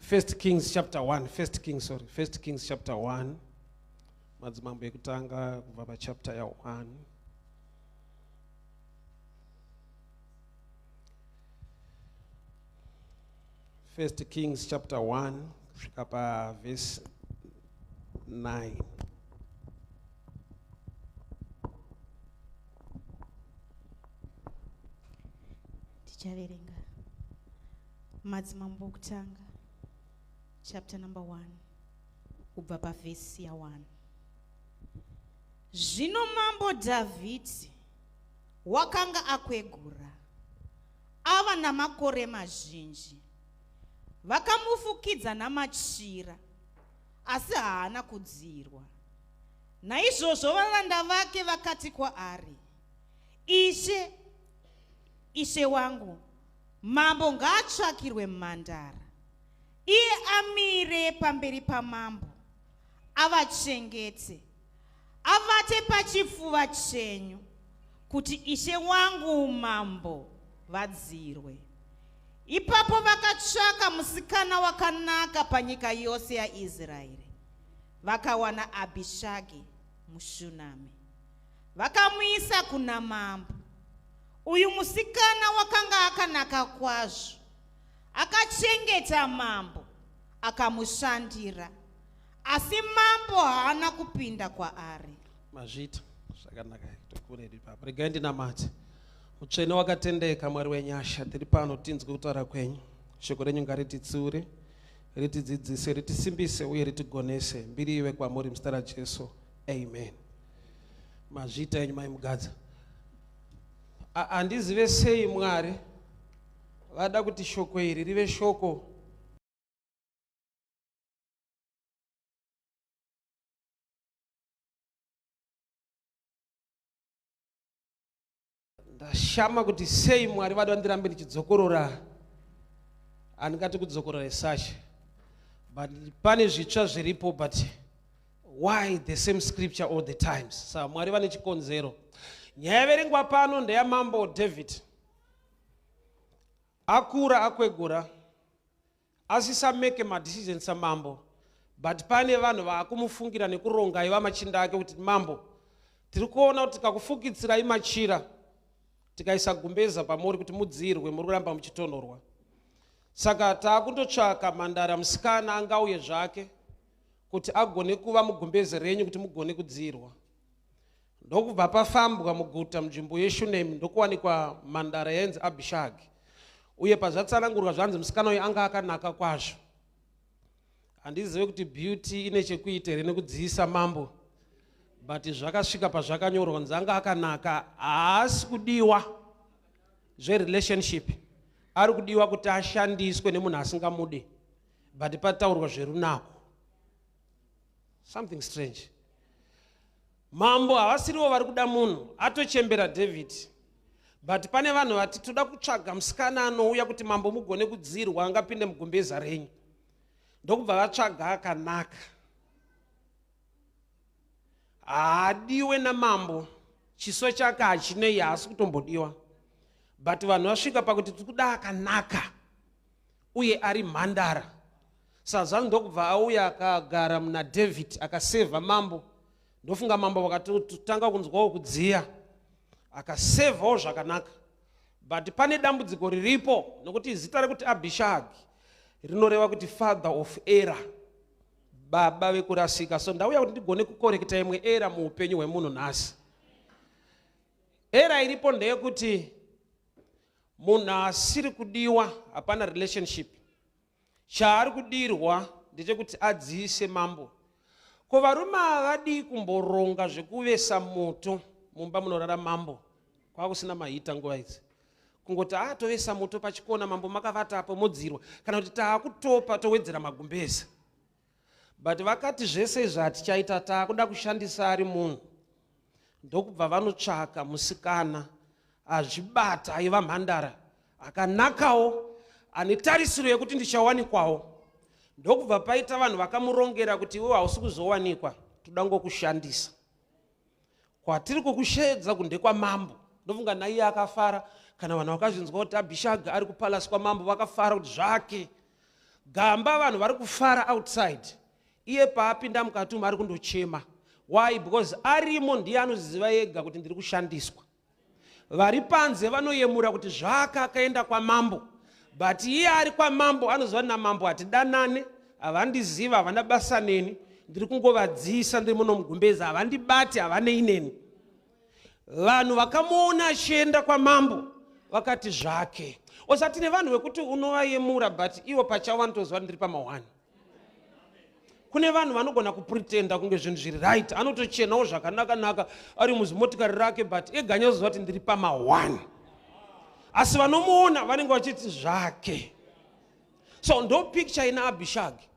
First Kings chapter 1. First Kings chapter 1. Madzimambo ekutanga kubva pachapter ya 1. First Kings chapter 1 kusvika pa verse 9. Tichaverenga Madzimambo ekutanga chapter number 1 kubva pa verse ya 1. Zvino mambo Dhavhidhi wakanga akwegura, ava namakore mazhinji. Vakamufukidza namachira, asi haana kudzirwa. Naizvozvo varanda vake vakati kwaari, Ishe wangu, mambo ngaatsvakirwe mhandara, iye amire pamberi pamambo, avachengete, avate pachifuva chenyu, kuti ishe wangu mambo vadzirwe. Ipapo vakatsvaka musikana wakanaka panyika yose yaIsraeri, vakawana Abhishagi muShunami, vakamuisa kuna mambo. Uyu musikana wakanga akanaka kwazvo, akachengeta mambo, akamushandira, asi mambo haana kupinda kwaari. Mazvita zvakanaka tokuredi papa. Regai ndinamate. Mutsvene wakatendeka, Mwari wenyasha, tiri pano tinzwe kutaura kwenyu. Shoko renyu ngarititsure, ritidzidzise, ritisimbise uye ritigonese. Mbiri iwe kwamuri muzita raJesu. Amen. Mazvita enyu maimugadza. Handizive sei Mwari vada kuti shoko iri rive shoko ndashama kuti sei Mwari vada ndirambe ndichidzokorora. Handingati kudzokorora research, but pane zvitsva zviripo, but why the same scripture all the times? Saka Mwari vane chikonzero. Nyaya yaverengwa pano ndeyamambo David. Akura akwegura, asisameke madecisions amambo, but pane vanhu vakumufungira nekuronga iva machinda ake kuti mambo, tiri kuona kuti tikakufukidzirai machira, tikaisa gumbeza pamuri kuti mudzirwe, muri kuramba muchitonorwa. Saka taakundotsvaka mhandara musikana angauye zvake kuti agone kuva mugumbeze renyu kuti mugone kudzirwa. Ndokubva pafambwa muguta munzvimbo yeShunemi ndokuwanikwa mhandara yainzi Abhishagi. Uye pazvatsanangurwa zvanzi musikana uyu anga akanaka kwazvo. Handizive kuti beauty ine chekuita here nekudziisa mambo, but zvakasvika pazvakanyorwa kunzi anga akanaka, haasi kudiwa zverelationship, ari kudiwa kuti ashandiswe nemunhu asingamude, but pataurwa zverunako. Something strange. Mambo havasiriwo vari kuda munhu atochembera David, but pane vanhu vati toda kutsvaga musikana anouya kuti mambo mugone kudzirwa, angapinde mugumbeza renyu. Ndokubva vatsvaga akanaka, haadiwe namambo, chiso chake hachinei, haasi kutombodiwa, but vanhu vasvika pakuti tikuda akanaka uye ari mhandara. Saka ndokubva auya akagara muna David akasevha mambo. Ndofunga mambo wakatotanga kunzwawo kudziya, akasevhawo zvakanaka. But pane dambudziko riripo, nokuti zita rekuti Abhishagi rinoreva kuti father of error, baba vekurasika. So ndauya kuti ndigone kukoreketa imwe era muupenyu hwemunhu nhasi. Era iripo ndeyekuti munhu asiri kudiwa, hapana relationship. Chaari kudirwa ndechekuti adziise mambo. Ko varume havadi kumboronga zvekuvesa moto mumba munorara mambo, kwakusina mahita nguva idzi. Kungoti tovesa moto pachikona, mambo makavatapo modzirwa, kana kuti taakutopa towedzera magumbeza. But vakati zvese zvatichaita taakuda kushandisa ari munhu. Ndokubva vanotsvaka musikana azvibata, aiva mhandara akanakawo, ane tarisiro yekuti ndichawanikwawo. Ndokubva paita vanhu vakamurongera kuti iwe hausi kuzowanikwa, toda ngokushandisa. Kwatiri kukushedza kunde kwamambo. Ndofunga naiye akafara, kana vanhu vakazvinzwa kuti Abishagi ari kupalasi kwamambo vakafara kuti zvake. Gamba vanhu vari kufara outside, iye paapinda mukati umu ari kundochema. Why? Because arimo ndiye anoziva ega kuti ndiri kushandiswa. Vari panze vanoyemura kuti zvaka akaenda kwamambo, but iye ari kwamambo anoziva namambo hatidanane, havandiziva, havana basa neni, ndiri kungovadzisa ndiri muno mugumbezi, havandibati, havanei neni. Vanhu vakamuona achienda kwamambo vakati zvake. Usati nevanhu vekuti unovayemura but ivo pachavo vanotozva ndiri pama1. Kune vanhu vanogona kupretenda kunge zvinhu zviri right, anotochenawo zvakanaka ari muzimotikari rake but ega anyazoziva kuti ndiri pama1. Asi vanomuona vanenge vachiti zvake. So ndo picture ina Abishagi.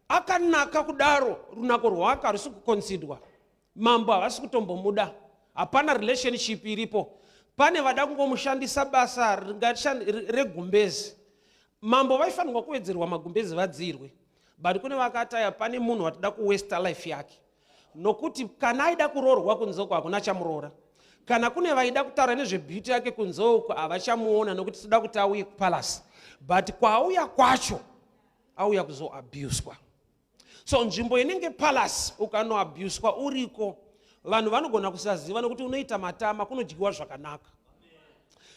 Akanaka kudaro, runako rwake harisi kuconsidwa. Mambo havasi kutombomuda. Hapana relationship iripo. Pane vada kungomushandisa basa regumbezi. Mambo vaifanirwa kuwedzerwa magumbezi vadzirwe. But kune vakataya pane munhu watida kuwaste life yake. Nokuti kana aida kuroorwa kunzoko hakuna chamuroora. Kana kune vaida kutaura nezvebeauty yake kunzoko havachamuona nokuti toda kuti auye kupalace. But kwaauya kwacho auya kuzoabuswa. So nzvimbo inenge palace ukanoabuswa uriko, vanhu vanogona kusaziva nokuti unoita matama kunodyiwa zvakanaka.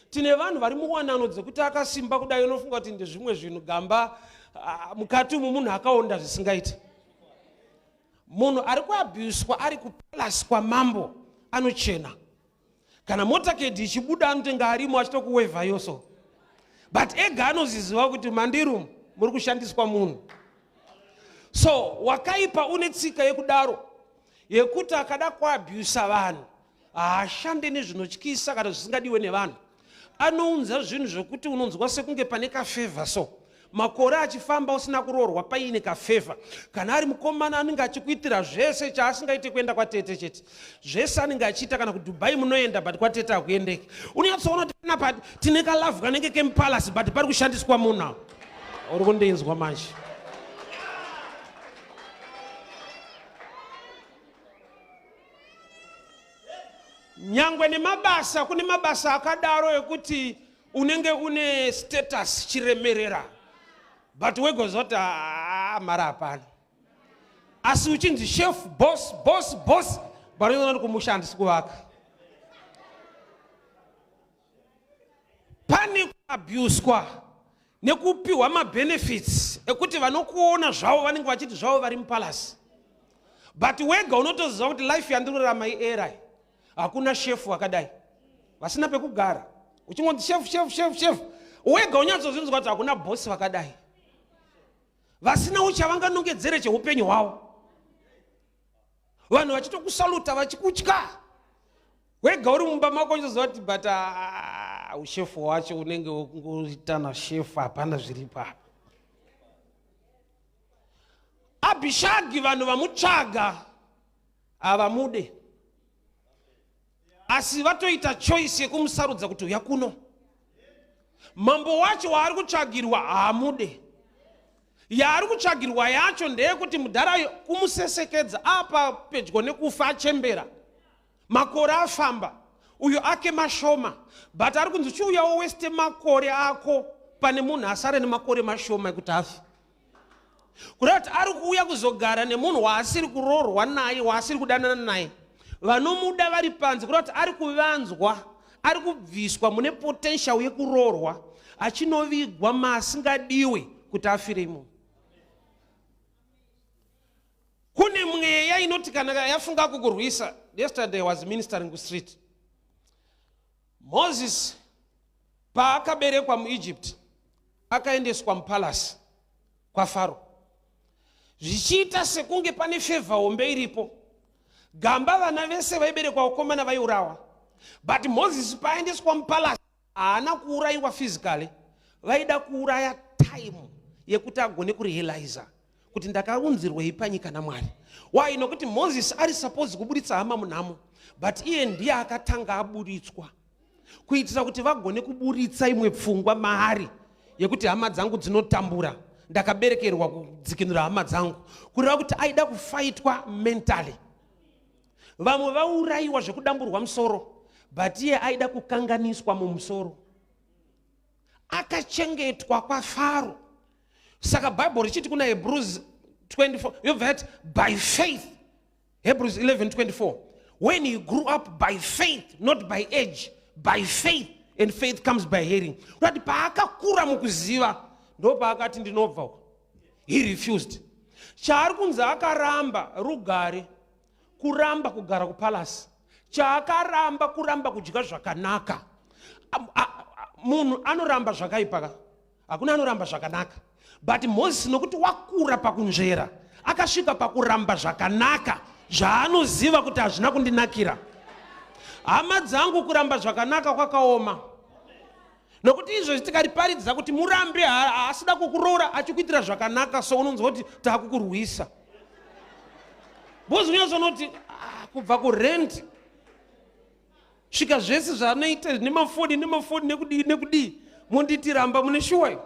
Tine vanhu vari muwanano dzekuti akasimba kudai unofunga kuti ndezvimwe zvinhu Gamba mukati umu munhu akaonda zvisingaiti. Munhu ari kuabuswa ari kupalace kwamambo anochena. Kana motakedi ichibuda anotenga arimo achitokuwevha yoso. But ega anoziziva kuti mandiru muri kushandiswa munhu. So wakaipa une tsika yekudaro yekuti akada kuabusa vanhu haashande nezvinotyisa kana zvisingadiwe nevanhu. Anounza zvinhu zvokuti unonzwa sekunge pane kafevha so. Makore achifamba usina kuroorwa paine kafevha. Kana ari mukomana anenge achikuitira zvese chaasingaite kuenda kwatete chete. Zvese anenge achiita kana kuDubai munoenda but kwatete hakuendeki. Unyatsoona kuti panapa tine kalavhu kanenge kemupalace but pari kushandiswa munhu. Uri kundinzwa manje. Nyangwe nemabasa, kune mabasa akadaro ekuti unenge une status chiremerera. But wegozota mara hapana. Asi uchinzi chef, boss, bari unoti kumushandisi kuvaka. Pane kuabuswa nekupiwa mabenefits ekuti vanokuona zvavo vanenge vachiti zvavo vari mupalace. But wega unotoziva kuti life yandinorarama era hakuna chef wakadai. Vasina pekugara. Uchingonzi chef. Wega unyatsozinzwa kuti hakuna boss wakadai. Vasina uchavanganongedzere cheupenyu hwavo. Vanhu vachitokusaluta vachikutya. Wega uri mumba mako uchizoziva kuti but ushefu wacho unenge ungoitana chef hapana zviri papa. Abishagi vanhu vamutsvaga havamude. Asi vatoita choice yekumusarudza kuti uya kuno. Mambo wacho waari kutsvagirwa haamude. Yaari kutsvagirwa yacho ndeyekuti mudhara kumusesekedza apa pedyo nekufa achembera. Makore afamba. Uyo ake mashoma. But ari kunzi chiuya woweste makore ako pane munhu asare nemakore mashoma ekuti afe. Kureva kuti ari kuuya kuzogara nemunhu waasiri kuroorwa naye, waasiri kudanana naye. Vanomuda vari panze kureva kuti ari kuvanzwa, ari kubviswa mune potential yekuroorwa, achinovigwa maasingadiwe kuti afire imomo. Kune mweya inoti kana yafunga kukurwisa. Yesterday I was ministering ku street. Moses paakaberekwa muEgypt akaendeswa mupalace kwa Faro. Zvichiita sekunge pane favor hombe iripo. Gamba vana vese vaiberekwa ukomana vaiurawa. But Moses paendeswa mupalace haana kuurayiwa physically. Vaida kuuraya time yekuti agone kurealiza kuti ndakaunzirwei panyika naMwari. Why? Nokuti Moses ari supposed kuburitsa hama munhamo, but iye ndiye akatanga aburitswa. Kuitira kuti vagone kuburitsa imwe pfungwa maari yekuti hama dzangu dzinotambura, ndakaberekerwa kudzikinura hama dzangu. Kureva kuti aida kufaitwa mentally. Vamwe vaurayiwa zvekudamburwa musoro, but iye aida kukanganiswa mumusoro. akachengetwa kwaFaro. Saka Bible richiti kuna Hebrews 24, yobva yati by faith, Hebrews 11:24, when he grew up by faith, not by age, by faith, and faith comes by hearing. Kuti paakakura mukuziva ndo paakati ndinobva. He refused. Chaari kunzi akaramba rugare, kuramba kugara kupalasi, chaakaramba kuramba kudya zvakanaka. Munhu anoramba zvakaipa, hakuna anoramba zvakanaka. But Moses nokuti wakura pakunzvera, akasvika pakuramba zvakanaka, zvaanoziva kuti hazvina kundinakira. Hama dzangu kuramba zvakanaka kwakaoma. Nokuti izvo tikariparidza kuti murambe asida kukuroora achikuitira zvakanaka, so unonzwa kuti taakukurwisa. Bozi unyazonoti kubva kurent svika zvese zvaanoita nemafoni nekudii munditi ramba mune shuwa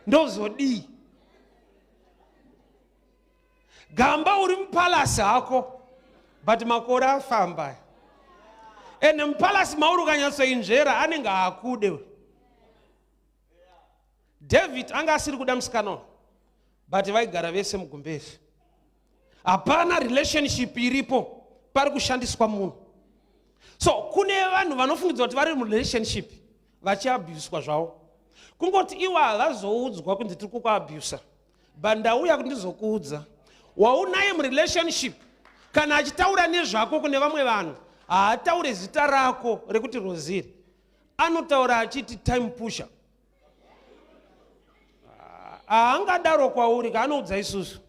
ndozodii. Gamba uri mupalasi hako but makore afamba, ene mupalasi mauri ukanyatsoinzvera anenge akude. David anga asiri kuda musikana but vaigara vese mugumbezi. Hapana relationship iripo, pari kushandiswa munhu. So kune vanhu vanofungidzwa kuti vari murelationship vachiabhuswa zvavo. Kungoti iwe havazoudzwa kunzi tiri kukuabhusa, but ndauya kuti ndizokuudza. Waunaye murelationship kana achitaura nezvako kune vamwe vanhu, haataure zita rako rekuti Roziri, anotaura achiti time pusher. Haangadaro kwauri kaanoudza isusu.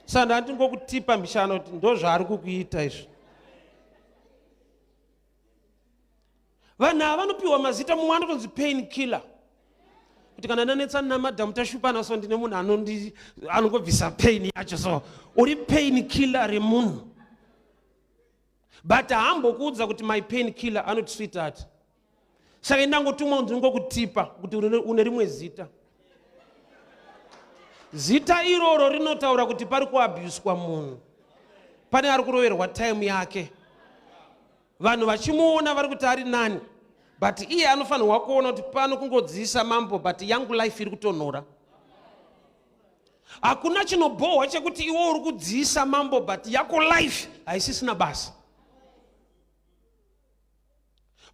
Saka ndandingokutipa mishana kuti ndo zvaari kukuita izvi. Vanhu ava vanopiwa mazita, mumwe anotonzi pain killer. Kuti kana ndanetsana namadhamu tashupana, so ndine munhu anongobvisa pain yacho, so uri pain killer remunhu. But haambokuudza kuti my pain killer, anoti sweetheart. Saka ndangotumwa ndingokutipa kuti une rimwe zita. Zita iroro rinotaura kuti pari kuabhuswa munhu, pane ari kuroverwa time yake. Vanhu vachimuona vari kuti ari nani, but iye anofanirwa kuona kuti pano kungodziisa mambo, but yangu life iri kutonhora. Hakuna chinobohwa chekuti iwe uri kudziisa mambo but yako life haisisina basa.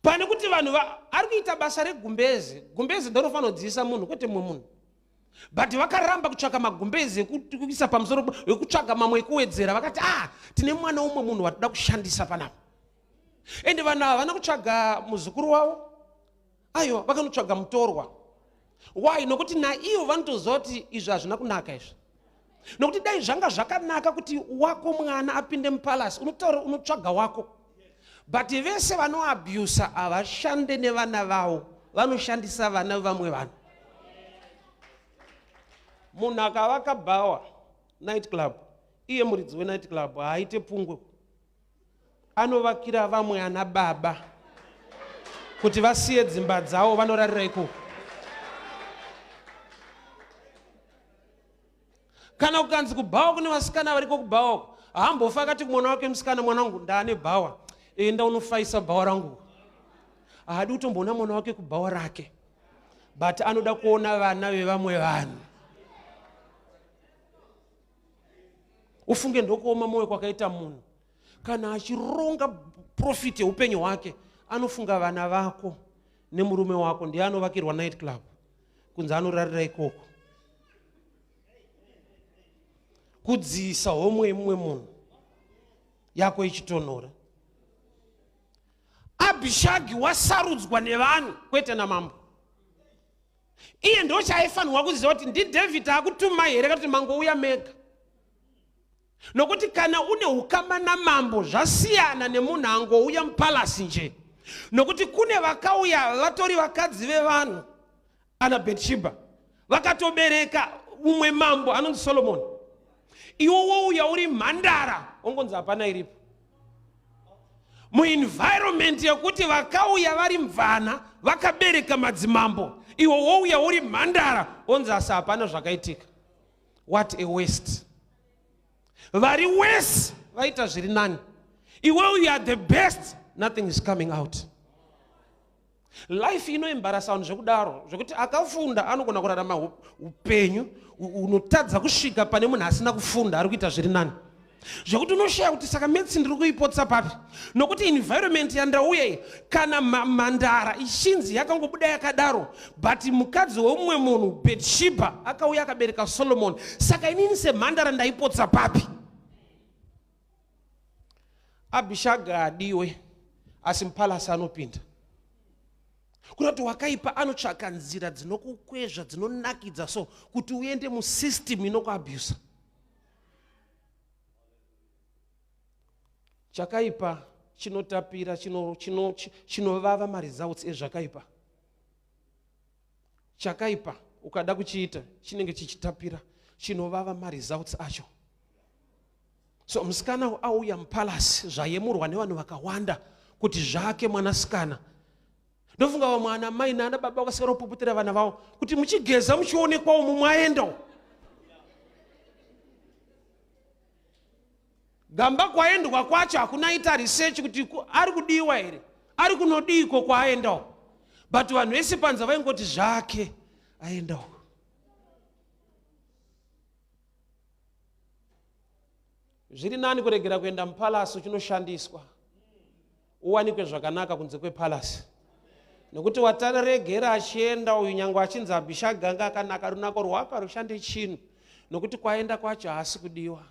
Pane kuti vanhu ari kuita basa regumbezi, gumbezi ndorofanirwa kudziisa munhu kwete mumwe munhu. But vakaramba kutsvaka magumbezi ekuisa pamusoro, ekutsvaka mamwe ekuwedzera, vakati tine mwana umwe munhu watoda kushandisa panapa. Ende vanhu ava vana kutsvaga muzukuru wavo, aiwa vakanotsvaga mutorwa. Why? Nokuti naivo vanotoziva kuti izvi hazvina kunaka izvi. Nokuti dai zvanga zvakanaka kuti wako mwana apinde mupalasi, unotsvaga wako. But vese vanoabhusa havashande nevana vavo, vanoshandisa vana vamwe vanhu. Munhu akavaka bhawa night club, iye muridzi wenight club haaite pungwe, anovakira vamwe ana baba kuti vasiye dzimba dzavo vanorarira ikoko. Kana kukanzi kubhawa kune vasikana variko kubhawa, haambofa akati kumwana wake musikana, mwanangu ndaane bhawa, enda unofaisa bhawa rangu. Haadi kutomboona mwana wake kubhawa rake, but anoda kuona vana vevamwe vanhu. Ufunge ndokuoma moyo kwakaita munhu. Kana achironga profit yeupenyu hwake, anofunga vana vako nemurume wako ndiye anovakirwa night club, kunzi anorarira ikoko. Kudziisa homwe mumwe munhu yako ichitonhora. Abhishagi wasarudzwa nevanhu kwete namambo. Iye ndo chaaifanirwa kuziva kuti ndiDhavhidhi akutuma here kuti mangouya mega. Nokuti kana une ukama namambo zvasiyana nemunhu angouya mupalasi nje. Nokuti kune vakauya vatori vakadzi vevanhu, ana Bethsheba, vakatobereka umwe mambo anonzi Solomoni. Iwo wouya uri mhandara, ongonzi hapana iripo. Muenvironment yekuti vakauya vari mvana vakabereka madzimambo, iwo wouya uri mhandara, onzi asi hapana zvakaitika. What a waste. Vari worse vaita zviri nani. Iwe you are the best, nothing is coming out. life inoembarasa vanhu zvekudaro zvekuti akafunda anogona kurarama upenyu unotadza kusvika pane munhu asina kufunda ari kuita zviri nani, zvekuti unoshaya kuti saka medicine ndiri kuipotsa papi, nokuti environment yandauya iyi kana mhandara ichinzi yakangobuda yakadaro, but mukadzi weumwe munhu Bathsheba akauya akabereka Solomon, saka inini semhandara ndaipotsa papi. Abishaga adiwe asi mupalasi anopinda, kuti wakaipa anotsvaka nzira dzinokukwezva dzinonakidza so kuti uende musystem inokuabhusa. Chakaipa chinotapira, chinovava maresults ezvakaipa. Chakaipa ukada kuchiita chinenge chichitapira, chinovava maresults acho. So musikana auya mupalasi zvayemurwa nevanhu vakawanda kuti zvake mwanasikana. Ndofunga vamwe ana mai nana baba vakasara kupuputira vana vavo kuti muchigeza muchionekwawo mumwaendawo. Gamba kwaendwa kwacho hakunaita research kuti ari kudiwa here, ari kunodiko kwaaendawo, but vanhu vese panza vaingoti zvake aendawo. Zviri nani kuregera kuenda mupalasi uchinoshandiswa uwanikwe zvakanaka kunze kwepalasi, nokuti wataregera achienda uyu nyangwe achinzi Abishaganga akanaka runako rwaka rushande chinhu, nokuti kwaenda kwacho haasi kudiwa.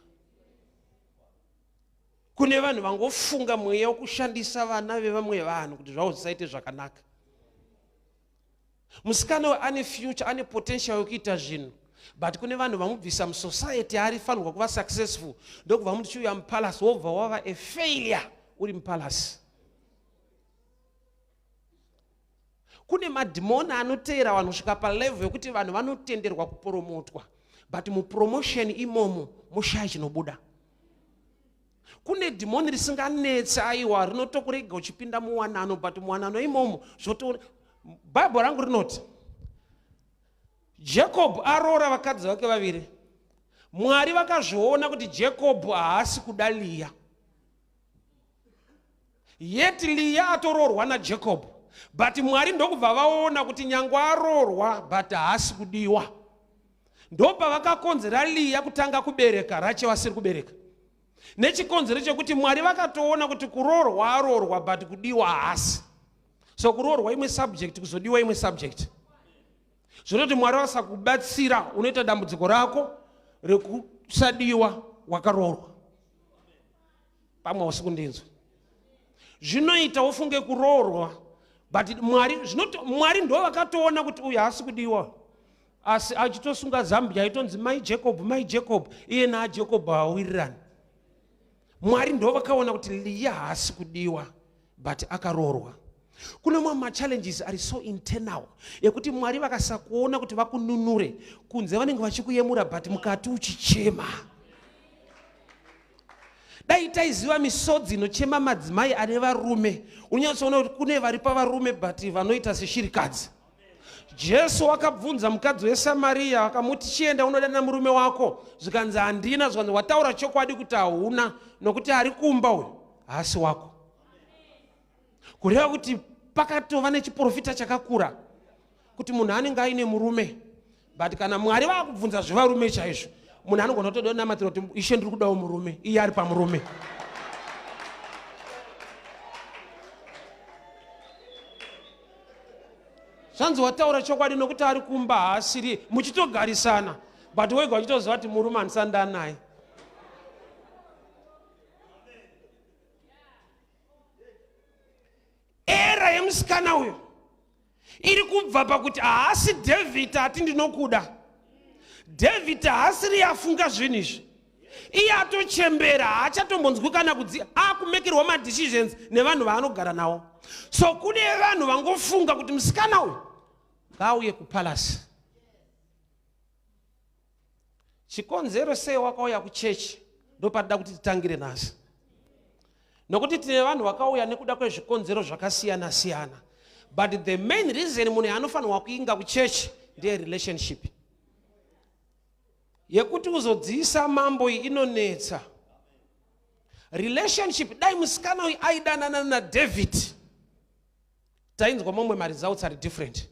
Kune vanhu vangofunga mweya wokushandisa vana vevamwe vanhu kuti zvavo zvisaite zvakanaka. Musikana ane future, ane potential yokuita zvinhu, but kune vanhu vamubvisa musociety ari fanirwa kuva successful, ndokubva muti chiuya mupalasi wobva wava a failure uri mupalasi. Kune madhimoni anoteera vanhu kusvika palevel yokuti vanhu vanotenderwa kupromotwa, but mupromotion imomo mushaya chinobuda. Kune dhimoni risinganetsa aiwa rinotokurega uchipinda muwanano, but muwanano imomo zvoto. Bhaibheri rangu rinoti Jacob aroora vakadzi vake vaviri. Mwari vakazviona kuti Jacob haasi kuda Leah, yet Leah atoroorwa naJacob, but Mwari ndokubva vaona kuti nyangwe aroorwa but haasi kudiwa. Ndopa vakakonzera Leah kutanga kubereka Rachel asiri kubereka. Nechikonzero chekuti Mwari vakatoona kuti kuroorwa aroorwa but kudiwa haasi. So kuroorwa imwe subject, kuzodiwa imwe subject. Zvinoti Mwari vasakubatsira unoita dambudziko rako rekusadiwa wakaroorwa. Pamwe usiku ndinzwa. Zvinoita ufunge kuroorwa, but Mwari ndo vakatoona kuti uyu haasi kudiwa. Asi achitosunga Zambia aitonzi mai Jacob, iye naJacob hawirirani. Mwari ndo vakaona kuti Leah haasi kudiwa but akaroorwa. Kuna mamwe challenges are so internal yekuti Mwari vakasakuona kuti vakununure kunze vanenge vachikuyemura but mukati uchichema. Dai taiziva misodzi inochema madzimai ane varume, unyatsoona kuti kune vari pavarume but vanoita seshirikadzi. Jesu wakabvunza mukadzi weSamaria akamuti chienda unodana murume wako, zvikanzi handina, zvikanzi wataura chokwadi kuti hauna, nokuti ari kumba uyu haasi wako. Kureva kuti pakatova nechiprofita chakakura kuti munhu anenge aine murume, but kana Mwari vakubvunza zvevarume chaizvo, munhu anogona kutonamatira kuti Ishe ndiri kudawo murume, iye ari pamurume. Zvanzi wataura chokwadi nokuti ari kumba haasiri, muchitogarisana but wega uchitoziva kuti murume handisanda naye. Era yemusikana uyo iri kubva pakuti haasi David ati ndinokuda. David haasiri afunga zvinhu izvi, iye atochembera, haachatombonzwi kana akumekerwa madecisions nevanhu vaanogara navo. So kune vanhu vangofunga kuti musikana uyu ngauye kupalasi. Chikonzero sei wakauya kuchechi ndopada kuti titangire nhasi, nokuti tine vanhu vakauya nekuda kwezvikonzero zvakasiyana siyana, but the main reason munhu anofanirwa kuinga kuchechi ndeye relationship. Yekuti uzodziisa mambo iyi inonetsa. Relationship, dai musikana uyu aidanana naDavid, tainzwa momwe ma results are different.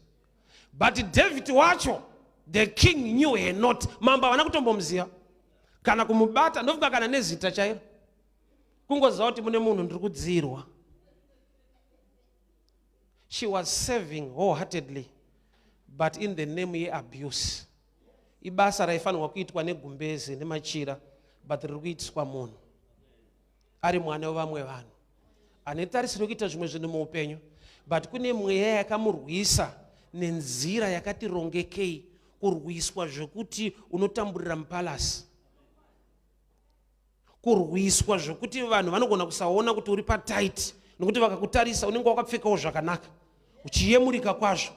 But David wacho, the king knew her not. Mambo havana kutombomuziva kana kumubata, ndofunga kana nezita chairo, kungoziva kuti mune munhu ndiri kudzirwa. She was serving wholeheartedly, but in the name ye abuse. Ibasa raifanirwa kuitwa negumbeze nemachira, but riri kuitiswa munhu ari mwana wevamwe vanhu anetarisirwa kuita zvimwe zvinhu muupenyu, but kune mweya yakamurwisa nenzira yakati rongekei, kurwiswa zvekuti unotamburira mupalasi, kurwiswa zvekuti vanhu vanogona kusaona kuti uri pataiti, nokuti vakakutarisa unenge wakapfekawo zvakanaka uchiyemurika kwazvo,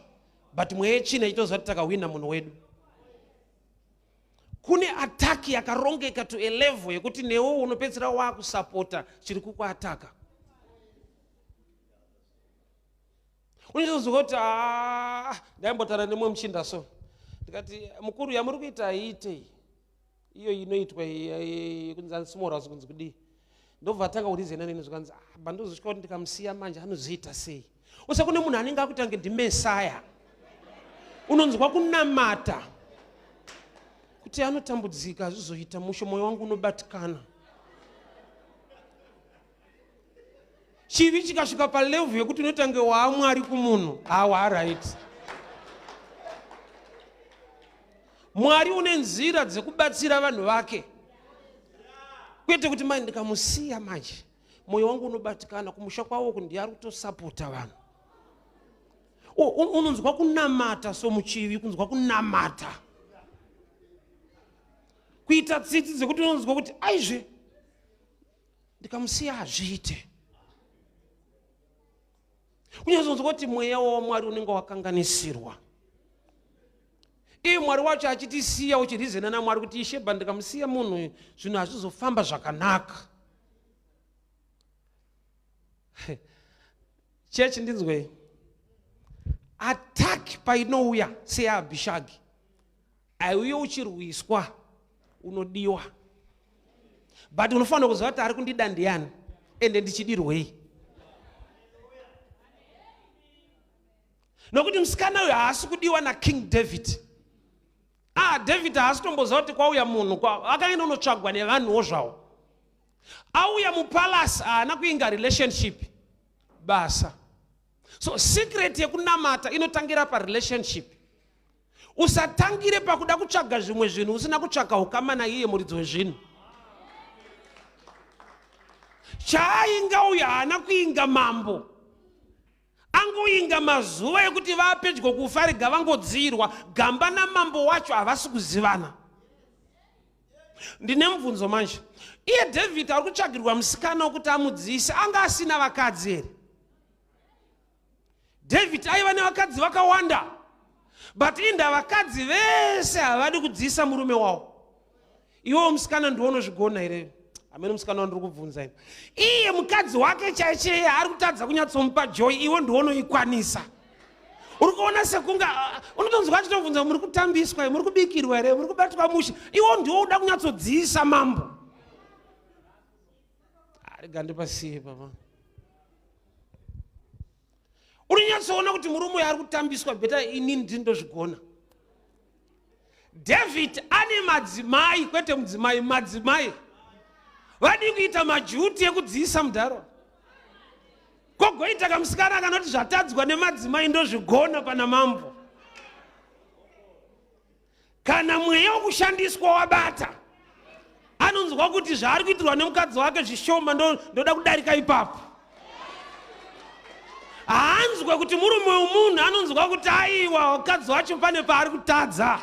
but mweya china ichitoziva kuti takahwina munhu wedu. Kune ataki yakarongeka to a level yekuti newo unopedzera wakusapota chiri kukuataka. Unizozwa kuti ndaimbotara nemwe muchinda so, ndikati mukuru yamuri kuita iite iyo inoitwa kunzanzi small house kunzi kudii, ndobva tanga urizena neni zvakanzi bandozosvika kuti ndikamusiya manje anozoita sei. Usa kune munhu anenge akutange ndimesaya, unonzwa kunamata kuti anotambudzika zvizoita musho, moyo wangu unobatikana. Chivi chikasvika palevel yekuti unotange waamwari kumunhu, right. Mwari une nzira dzekubatsira vanhu vake, kwete kuti mai ndikamusiya manje moyo wangu unobatikana, kumusha kwawo kundi ari kutosapota vanhu. Unonzwa kunamata somuchivi, kunzwa kunamata, kuita tsitsi dzekuti unonzwa kuti aizve ndikamusiya hazviite. Kunyazonzwa kuti mweya waMwari unenge wakanganisirwa. Iye Mwari wacho achitisiya uchirizena naMwari kuti Isheba ndikamusiya munhu zvinhu hazvizofamba zvakanaka. Chechi ndinzwe, attack painouya seyaAbhishagi aiuye uchirwiswa unodiwa, but unofanira kuziva kuti ari kundida ndiani ende ndichidirwei. Nokuti musikana uyu haasi kudiwa naKing David. David haasi kutomboziva kuti kwauya munhu akaenda unotsvagwa nevanhuwo zvavo. Auya mupalasi haana kuinga relationship basa. So secret yekunamata inotangira parelationship. Usatangire pakuda kutsvaga zvimwe zvinhu usina kutsvaga ukama naiye muridzi wezvinhu. Chaainga uyu haana kuinga mambo, angoinga mazuva ekuti vapedyo kufa rega vangodzirwa, gamba namambo wacho havasi kuzivana. Ndine mubvunzo manje, iye David ari kutsvagirwa musikana wekuti amudziise, anga asina vakadzi here? David aiva nevakadzi vakawanda, but inda vakadzi vese havadi kudziisa murume wavo. Iwo musikana ndiwonozvigona here? Amene musikana wandiri kubvunza ine. Iye mukadzi wake chaiche ari kutadza kunyatsomupa joy, iwo ndiwonoikwanisa. Uri kuona sekunga unotonzwa achitobvunza muri kutambiswa, muri kubikirwa here, muri kubatwa musha, iwo ndiwo uda kunyatsodziisa mambo. Rega ndipasiye baba. Urinyatsoona kuti murume uyu ari kutambiswa, beta inini ndindozvigona. David ane madzimai, kwete mudzimai, madzimai vadi kuita majuti ekudziisa mudharo. Kogoita kamusikana kanoti zvatadzwa nemadzimai ndozvigona pana mambo. Kana mweya wokushandiswa wabata, anonzwa kuti zvaari kuitirwa nemukadzi wake zvishoma ndoda kudarika ipapo. Haanzwe kuti murume womunhu, anonzwa kuti aiwa mukadzi wacho pane paari kutadza.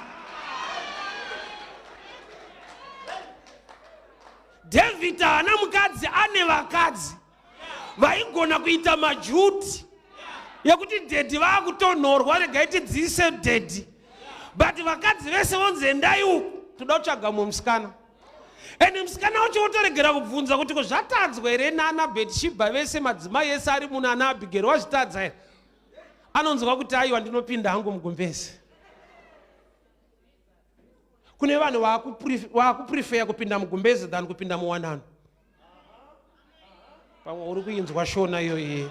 David haana mukadzi, ane vakadzi vaigona kuita majuti yekuti dhedhi vaakutonhorwa, rega itidziise dhedhi, but vakadzi vese vonzi endai uku toda kutsvaga mumwe musikana. Ende musikana wacho wotoregera kubvunza kuti zvatadzwa here naana Bhetishebha, vese madzimai ese ari muno ana Abhigeri wazvitadza here? Anonzwa kuti aiwa ndinopinda hangu mugumbezi. Kune vanhu vakuprefer kupinda mugumbezi than kupinda muwanano. Pamwe uri kuinzwa shona iyoyi.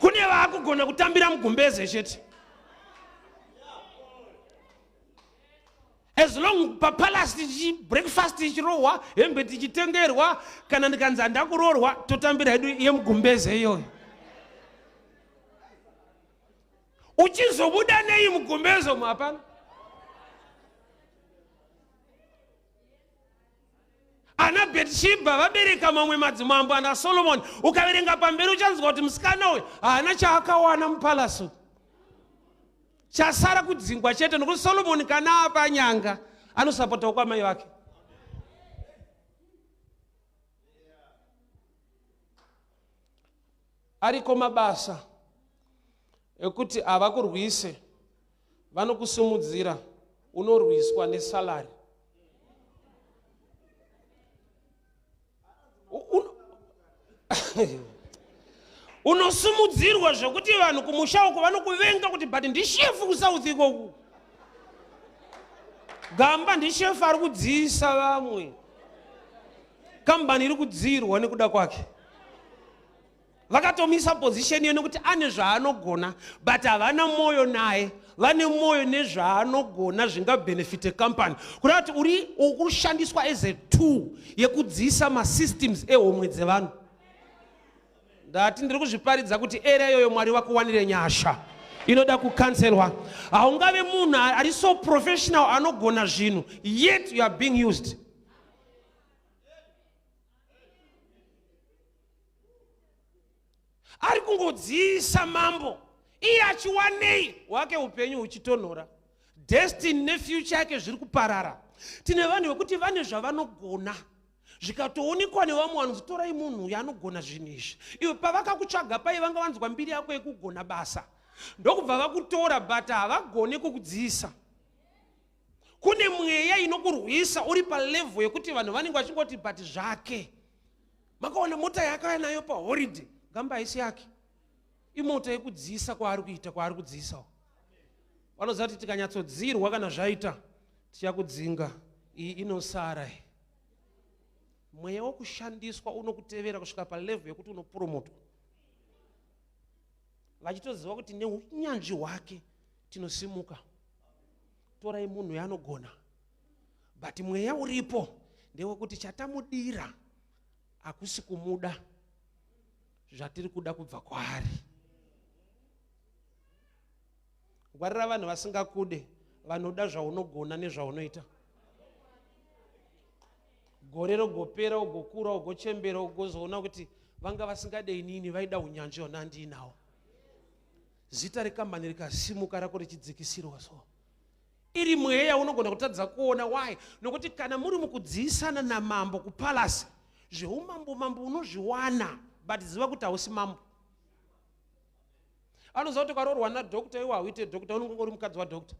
kune vaakugona kutambira mugumbeze chete. As long papalasi breakfast ichirohwa, hembe tichitengerwa, kana ndikanzi ndakurorwa, totambira hedu yemugumbeze iyoyo. Uchizobuda nei mugumbeze hapana? Ana Bethsheba vabereka mamwe madzimambo ana Solomon, ukaverenga pamberi uchanzwa kuti musikana uyu haana chaakawana mupalasu. Chasara kudzingwa chete nokuti Solomon kana apa nyanga anosapota kwa mai vake. Ariko mabasa ekuti avakurwise, vanokusumudzira, unorwiswa nesalari. Unosumudzirwa zvekuti vanhu kumusha uko vanokuvenga kuti but ndishefu kusouth ikoku. Gamba ndishefu ari kudziisa vamwe. Kambani iri kudzirwa nekuda kwake. Vakatomisa position iyo nekuti ane zvaanogona but havana moyo naye. Vane moyo nezvaanogona zvingabenefite company. Kurati uri ukushandiswa as a tool yekudziisa masystems ehomwe dzevanhu. Ndati ndiri kuzviparidza kuti area iyoyo Mwari wakuwanire nyasha inoda kukanselwa. Haungave munhu ari so professional anogona zvinhu yet you are being used. Ari kungodziisa mambo iye achiwanei wake upenyu uchitonhora. Destiny nefuture yake zviri kuparara. Tine vanhu vekuti vane zvavanogona zvikatoonekwa nevamwe vanhu, torai munhu yanogona zvinhu izvi. Iwe pavakakutsvaga pai vanga vanzwa mbiri yako yekugona basa, ndokubva vakutora but havagone kukudziisa. Kune mweya inokurwisa uri palevel yekuti vanhu vanenge vachingoti but zvake. Makaona mota yakauya nayo paholiday, gamba haisi yake. Imota yekudziisa kwaari kuita, kwaari kudziisa. Vanoziva kuti tikanyatsodzirwa kana zvaita tichakudzinga, iyi inosara. Mweya wokushandiswa unokutevera kusvika palevel yekuti unopromotwa. Vachitoziva kuti neunyanzvi hwake tinosimuka. Torai munhu yanogona. But mweya uripo ndewekuti chatamudira hakusi kumuda zvatiri kuda kubva kwaari. Ngwarira vanhu vasingakude, vanoda zvaunogona nezvaunoita. Gore rogopera, ugokura, ugochembera, ugozoona kuti vanga vasingadei nini vaida unyanzvi hona ndinawo. Zita rekambani rikasimuka rako richidzikisirwa so. Iri mweya unogona kutadza kuona why. Nokuti kana muri mukudziisana namambo kupalasi, zveumambo unozviwana but ziva kuti hausi mambo. Anoziva kuti ukarorwa nadhokta iwe hauite dhokta, unongori mukadzi wadhokta.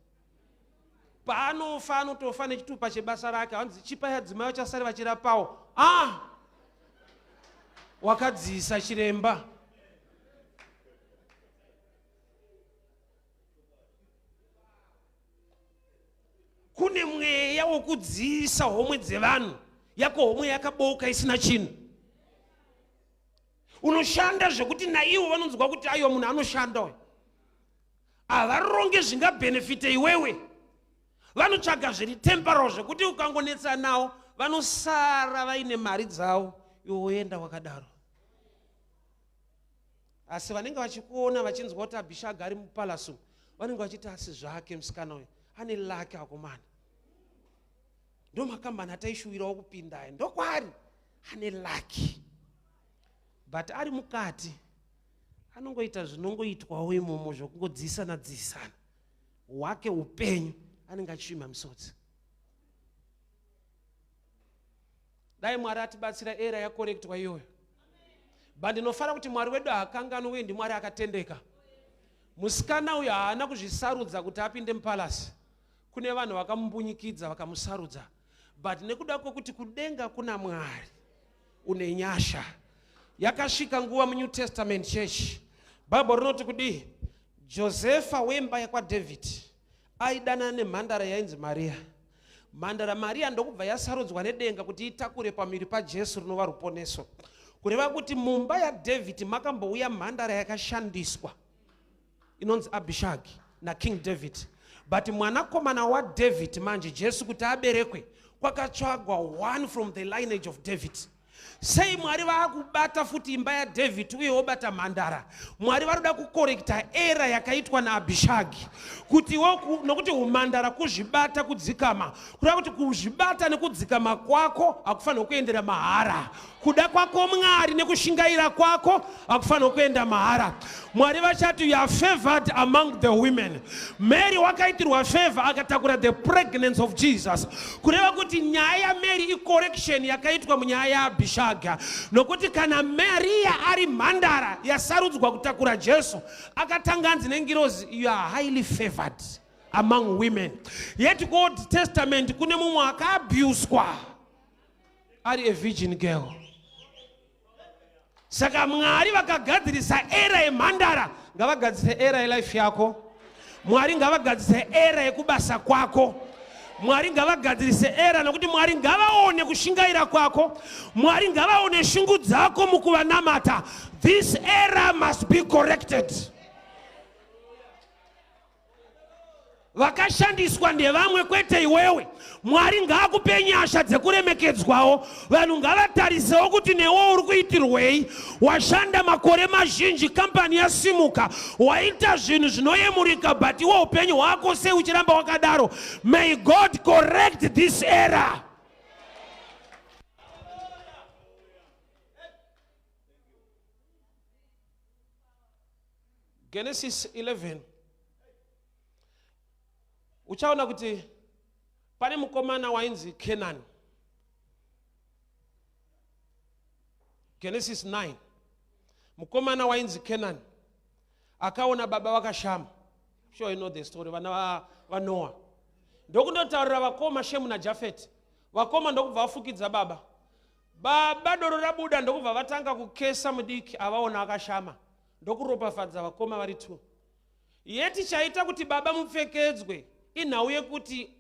Paanofa anotofa nechitupa chebasa rake, hanzi chipai adzimai vachasari vachirapawo. Wakadziisa chiremba. Kune mweya wokudziisa homwe dzevanhu, yako homwe yakaboka isina chinhu. Unoshanda zvekuti naivo vanonzwa kuti aiwa munhu anoshanda uyu. Havaronge zvingabenefite iwewe. Vanotsvaga zviri temporal zvekuti ukangonetsa nawo vanosara vaine mari dzavo, iwe woenda wakadaro. Asi vanenge vachikuona vachinzwa kuti Abisha agari mupalace, vanenge vachiti asi zvake musikana uyu ane lake akomana. Ndo makambani ataishuwirawo kupinda, ndokwaari ane lake. But ari mukati anongoita zvinongoitwawo imomo zvokungodziisana dziisana. Wake upenyu anenge achishima misodzi. Dai Mwari atibatsira era yakorektwa iyoyo. But ndinofara kuti Mwari wedu hakanganwi uye ndiMwari akatendeka. Musikana uyu haana kuzvisarudza kuti apinde mupalasi. Kune vanhu vakamubunyikidza vakamusarudza. But nekuda kwokuti kudenga kuna Mwari une nyasha. Yakasvika nguva muNew Testament church. Bible rinoti kudii? Josefa wemba yakwaDavid aidana nemhandara yainzi Maria. Mhandara Maria ndokubva yasarudzwa nedenga kuti itakure pamiri paJesu rinova ruponeso. kureva kuti mumba yaDhavhidhi makambouya mhandara yakashandiswa inonzi Abishagi naKing David. But mwanakomana waDhavhidhi manje Jesu kuti aberekwe kwakatsvagwa one from the lineage of David. Sei Mwari vaakubata futi imba yaDhavhidhi uye wobata mhandara? Mwari varuda kukorekta era yakaitwa naAbishagi kuti nokuti umhandara kuzvibata kudzikama, kureva kuti kuzvibata nekudzikama kwako akufanira kuendera mahara, kuda kwako Mwari nekushingaira kwako akufanira kuenda mahara. Mwari vachati you are favored among the women. Mary wakaitirwa favor akatakura the pregnancy of Jesus, kureva kuti nyaya yaMary icorrection yakaitwa munyaya yaAbishagi, nokuti kana Maria ari mhandara yasarudzwa kutakura Jesu akatanganzi nengirozi, you are highly favored among women. Yet Old Testament kune mumwe akaabuswa ari a virgin girl. Saka Mwari vakagadzirisa era yemhandara, ngavagadzise era yelife yako. Mwari ngavagadzise era yekubasa kwako. Mwari ngavagadzirise era nokuti Mwari ngavaone kushingaira kwako. Mwari ngavaone shungu dzako mukuvanamata. This era must be corrected. Vakashandiswa ndevamwe kwete iwewe. Mwari ngaakupe nyasha dzekuremekedzwawo. Vanhu ngavatarisewo kuti newo uri kuitirwei. Washanda makore mazhinji, kampani yasimuka, waita zvinhu zvinoyemurika, but iwo upenyu hwako sei uchiramba wakadaro. May God correct this era. Genesis 11. Uchaona kuti pane mukomana wainzi Kenani. Genesis 9. Mukomana wainzi Kenani akaona baba vakashama. Sure you know the story. Vana va Noah. Ndokundotaurira vakoma Shemu naJafeti. Vakoma ndokubva vafukidza baba. Baba doro rabuda ndokubva vatanga kukesa mudiki avaona akashama. Ndokuropafadza vakoma vari 2. Yeti chaita kuti baba mupfekedzwe inhau yekuti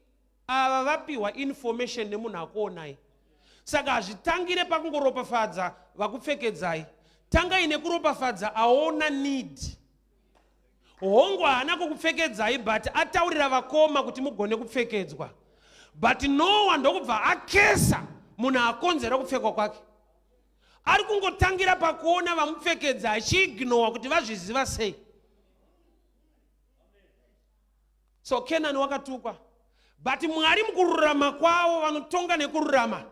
ava vapiwa information nemunhu akuonai. Saka hazvitangire pakungoropafadza vakupfekedzai. Tangai nekuropafadza aona need. Hongu haana kukupfekedzai but ataurira vakoma kuti mugone kupfekedzwa. But Noah ndokubva akesa munhu akonzera kupfekwa kwake. Ari kungotangira pakuona vamupfekedza achiignore kuti vazviziva sei. So Kenani wakatukwa. But Mwari mukururama kwavo vanotonga nekururama.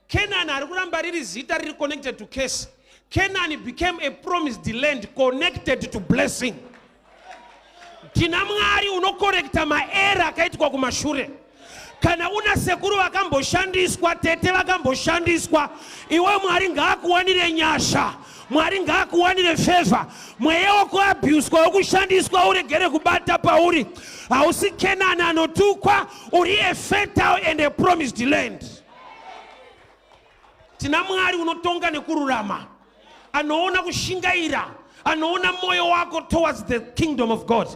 Kenani ari kuramba riri zita riri connected to case. Kenani became a promised land connected to blessing. Tina Mwari unokorekta maera akaitwa kumashure. Kana una sekuru vakamboshandiswa, tete vakamboshandiswa, iwe Mwari ngaakuwanire nyasha. Mwari ngaakuwanire favor. Mweya wako abuswa wokushandiswa uregere kubata pauri. Hausi Kenani anotukwa, uri a fertile and a promised land. Tina Mwari unotonga nekururama. Anoona kushingaira. Anoona moyo wako towards the kingdom of God.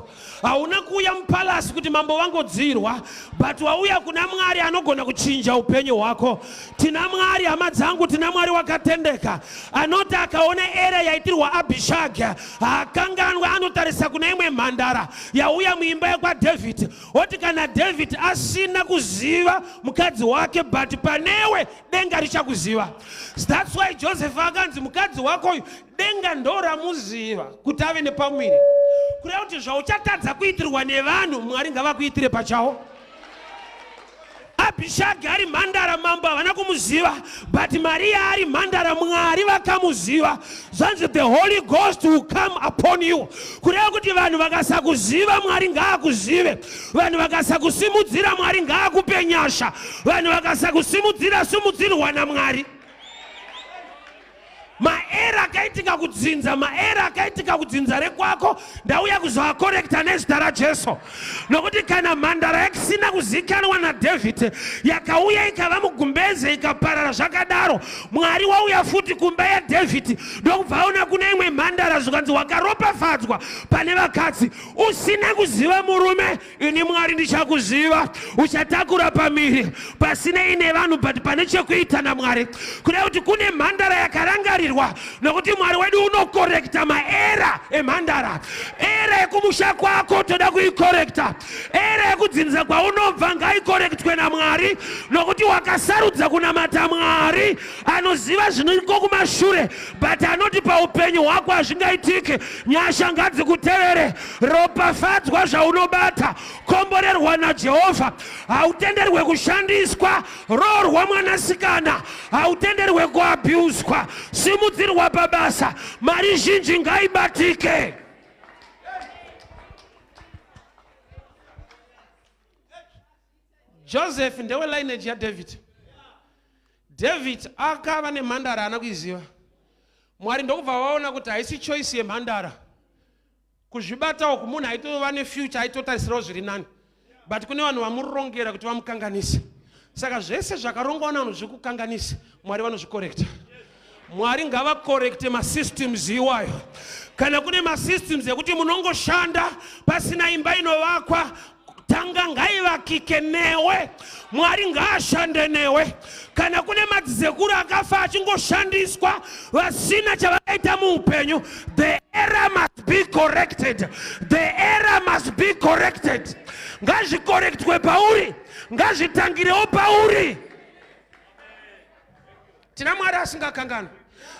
Hauna kuya mpalasi kuti mambo vangodzirwa, but wauya kuna Mwari anogona kuchinja upenyu hwako. Tina Mwari hama dzangu, tina Mwari wakatendeka. Anoti akaona era yaitirwa Abishagi, akanganwa anotarisa kuna imwe mhandara yauya muimba yakwaDhavhidhi. Oti kana David asina kuziva mukadzi wake, but panewe denga richakuziva. That's why Joseph akanzi mukadzi wako denga ndora muziva kuti ave nepamwiri. Kureva kuti zvauchatadza kuitirwa nevanhu Mwari ngavakuitire pachawo. Abishagi ari mhandara mambo havana kumuziva, but Maria ari mhandara Mwari vakamuziva. Zvanzi the Holy Ghost will come upon you. Kureva kuti vanhu vakasakuziva Mwari ngaakuzive. Vanhu vakasakusimudzira Mwari ngaakupe nyasha. Vanhu vakasakusimudzira simudzirwa naMwari. Maera akaitika kudzinza, maera akaitika kudzinza rekwako, ndauya kuzoakorekta nezita raJesu. Nokuti kana mhandara yakusina kuzikanwa naDhavhidhi yakauya ikava mugumbeze ikaparara zvakadaro, Mwari wauya futi kumba yaDhavhidhi ndokubva aona kune imwe mhandara zvikanzi wakaropafadzwa pane vakadzi. Usina kuziva murume, ini Mwari ndichakuziva. Uchatakura pamiri pasinei nevanhu but pane chekuita naMwari. Kuda kuti kune mhandara yakarangarirwa, nokuti Mwari wedu unokorekta maera emhandara. Era yekumusha kwako toda kuikorekta. Era yekudzinza kwaunobva ngaikorektwe naMwari, nokuti wakasarudza kunamata Mwari anoziva zviniko kumashure but anoti paupenyu hwako hazvingaitike. Nyasha ngadzikutevere. Ropafadzwa zvaunobata, komborerwa naJehovha. Hautenderwe kushandiswa, roorwa mwanasikana, hautenderwe kuabhuswa, simudzirwa pabasa. Mari zhinji ngaibatike. Joseph ndewe lineage yaDavid. David akava nemhandara ana kuiziva. Mwari ndokubva vaona kuti haisi choice yemhandara. Kuzvibata uku munhu aitova nefuture aitotarisirawo zviri nani. But kune vanhu vamurongera kuti vamukanganise. Saka zvese zvakarongwa navanhu zvikukanganisa, Mwari vanozvikorekta. Mwari ngavakorekte masystems iwayo. Kana kune masystems ekuti munongoshanda pasina imba inovakwa, tanga ngaivakike newe. Mwari ngaashande newe. Kana kune madzizekuru akafa achingoshandiswa vasina chavakaita muupenyu, the error must be corrected. The error must be corrected. Ngazvikorektwe pauri, ngazvitangirewo pauri. Tina Mwari asingakangana.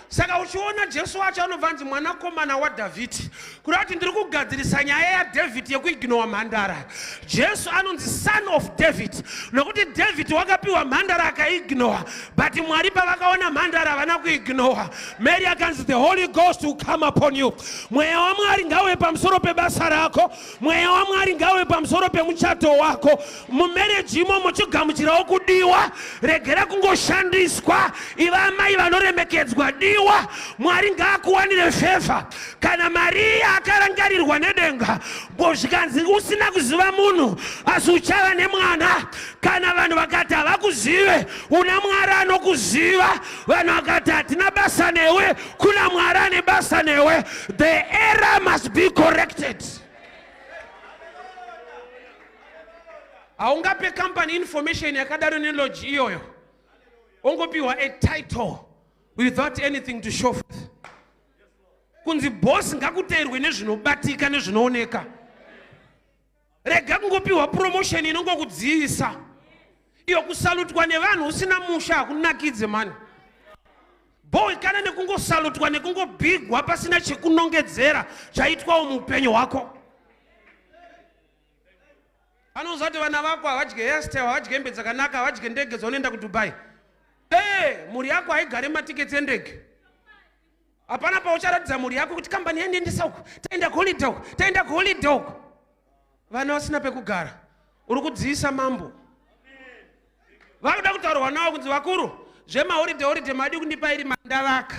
Saka uchiona Jesu wacho anobva nzi mwanakomana waDhavhidhi, kuda kuti ndiri kugadzirisa nyaya yaDhavhidhi yekuignora mhandara. Jesu anonzi son of David, nokuti David wakapiwa mhandara akaignora, but Mwari pavakaona mhandara havana kuignora. Mary akanzi the Holy Ghost will come upon you. Mweya waMwari ngauye pamusoro pebasa rako, mweya waMwari ngauye pamusoro pemuchato wako. Mumereji imomo chigamuchirawo kudiwa, regera kungoshandiswa. Iva amai vanoremekedzwa diwa. Mwari ngaakuwanire favor. Kana Maria akarangarirwa nedenga, zvikanzi usina kuziva munhu asi uchava nemwana. Kana vanhu vakati havakuzive, una Mwari anokuziva. Vanhu vakati hatina basa newe, kuna Mwari ane basa newe. The error must be corrected. Haungape company information yakadaro neloji iyoyo, ongopiwa a title without anything to show forth. Kunzi boss ngakuteerwe nezvinobatika nezvinooneka. Rega kungopiwa promotion inongokudziisa. Iyo kusalutwa nevanhu usina musha hakunakidze mani. Boy kana nekungosalutwa nekungobhigwa pasina chekunongedzera chaitwawo muupenyu hwako. Anozati vana vako havadye hairstyle, havadye hembe dzakanaka, havadye ndege dzaunoenda kuDubai. Muri yako haigare matiketi endege. Hapana paucharatidza muri yako kuti kambani yandiendesa uku, taenda kuholiday uku, taenda kuholiday uku. Vana vasina pekugara, uri kudziisa mambo. Vakuda kutaurwa navo kunzi vakuru, zvemaholiday madi kundipa iri mandavaka.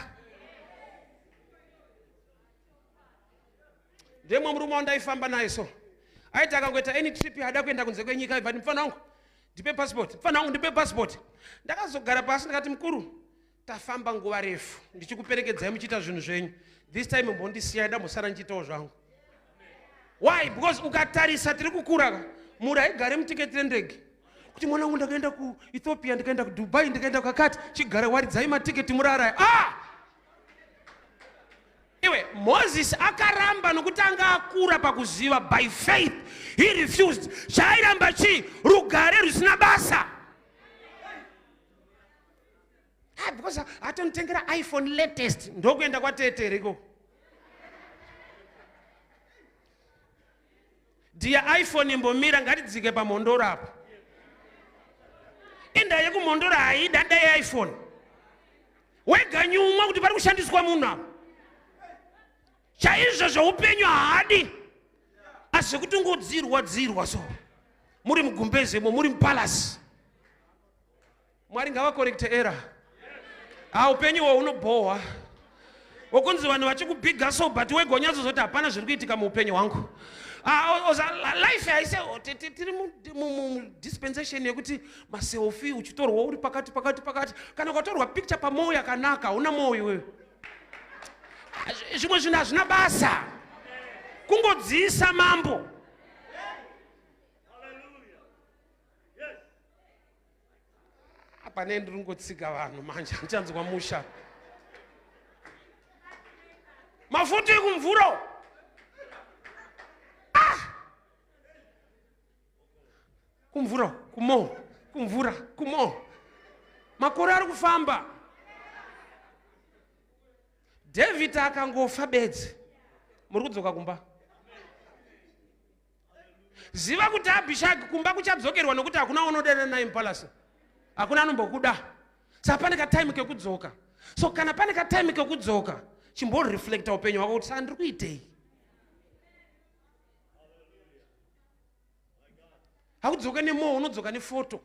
Ndemwe murume wandaifamba naye so. Aiti akangoita any trip hada kuenda kunze kwenyika, ibva mufana wangu ndipe passport, mfana wangu ndipe passport. Ndakazogara pasi ndakati mukuru, tafamba nguva refu ndichikuperekedzai muchiita zvinhu zvenyu. This time mbondisiya ndambosara ndichitawo zvangu. Why? Because ukatarisa tiri kukura, muri haigare mutiketi rendege. Kuti mwana wangu ndakaenda kuEthiopia, ndikaenda kuDubai, ndikaenda kwakati, chigare waridzai matiketi murara. Iwe Moses akaramba nokuti anga akura pakuziva by faith. He refused. Chairamba chi rugare rusina basa. Because atonitengera iPhone latest ndokuenda kwatetereko. Dia iPhone imbomira ngatidzike pamondoro apo. Enda yekumondoro haida dai iPhone. Wega nyumwa kuti pari kushandiswa munhu apo. Chaizvo zvoupenyu haadi. Asi kuti ngodzirwa so. Muri mugumbezemo, muri mupalace. Mwari ngavakorekte era. Upenyu unobohwa. wokunzi vanhu vachikubhiga so but wegonyatso zoti hapana zviri kuitika muupenyu hwangu. Life haise tiri mudispensation yekuti maselfi uchitorwa uri pakati kana ukatorwa picture pamwoyo yakanaka una mwoyo iwewe. Zvimwe zvinhu hazvina basa kungodziisa mambo. Apa ndiri ngotsika vanhu manje ndichanzwa musha. Mafuta ekumvuro. Kumvura, kumo. Makore ari kufamba. David akangofa bedzi. Muri kudzoka kumba. Ziva kuti Abishagi kumba kuchadzokerwa nokuti hakuna unodana naye mupalasi. Hakuna anombokuda. Saka pane katime kekudzoka. So kana pane katime kekudzoka, chimbori reflecta upenyu hwako kuti sandiri kuitei. Hakudzoka nemoyo, unodzoka nefoto.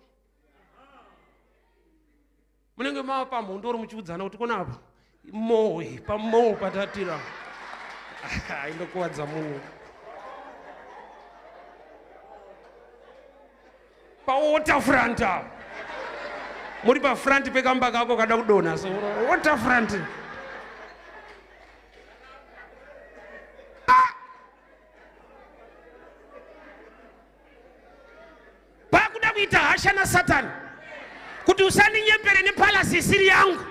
Munenge mava pamhondo uri muchiudzana kuti kona apa moyo pamoyo patatira. Indokuwadza munhu. Waterfront. Muri pafront pekamba kako kada kudonha so waterfront. Pakuda kuita hasha na Satani kuti usandinyepere nepalasi isiri yangu,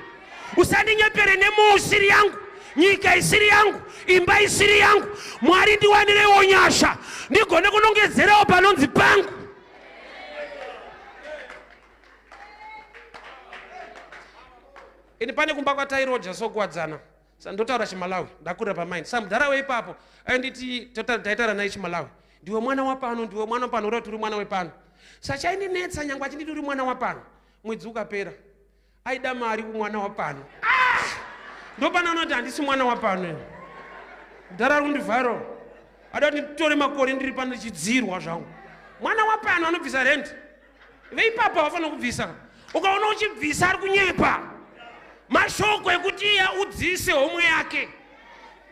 usandinyepere nemoyo isiri yangu, nyika isiri yangu, imba isiri yangu. Mwari ndiwanirewo nyasha ndigone kunongedzerawo panonzi pangu. Ini pane kumba kwaTairoja sokuwadzana. Ndotaura chiMalawi, ndakurira pamaindi. Samudhara weipapo ainditi taitara naye chiMalawi. Ndiwe mwana wapano, ndiwe mwana wapano, uri turi mwana wepano. Sachaindinetsa nyangwe achinditi uri mwana wapano. Mwedzi ukapera. Aida mari kumwana wapano. Ndopana anoti handisi mwana wapano. Dhara rundivharo. Ada kuti nditore makore ndiri pano chidzirwa zvangu. Mwana wapano anobvisa rent. Veipapo vafanira kubvisa. Ukaona uchibvisa ari kunyepa. Mashoko ekuti iye udzise homwe yake.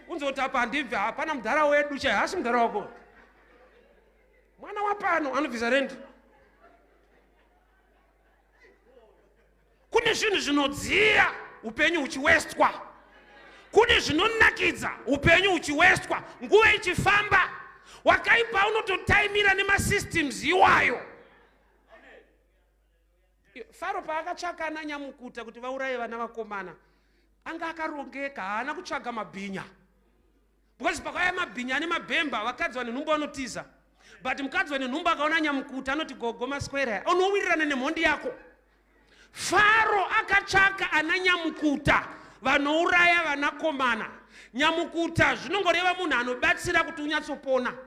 Unzoti apa handibve hapana mudhara wedu chai, hasi mudhara wako. Mwana wapano anobvisa rent. Kune zvinhu zvinodziya upenyu uchiwestwa. Kune zvinonakidza upenyu uchiwestwa. Nguva ichifamba wakaipa unototaimira nemasystems iwayo. Faro paakatsvaka ana nyamukuta kuti vauraye vana vakomana, anga akarongeka, haana kutsvaga mabhinya. Because pakauya mabhinya nemabhemba, vakadzi vane nhumbu vanotiza. But mukadzi vane nhumbu akaona nyamukuta anoti gogo maswera, unowirirana nemhondi yako. Faro akatsvaka ana nyamukuta vanouraya vanakomana. Nyamukuta zvinongoreva munhu anobatsira kuti unyatsopona.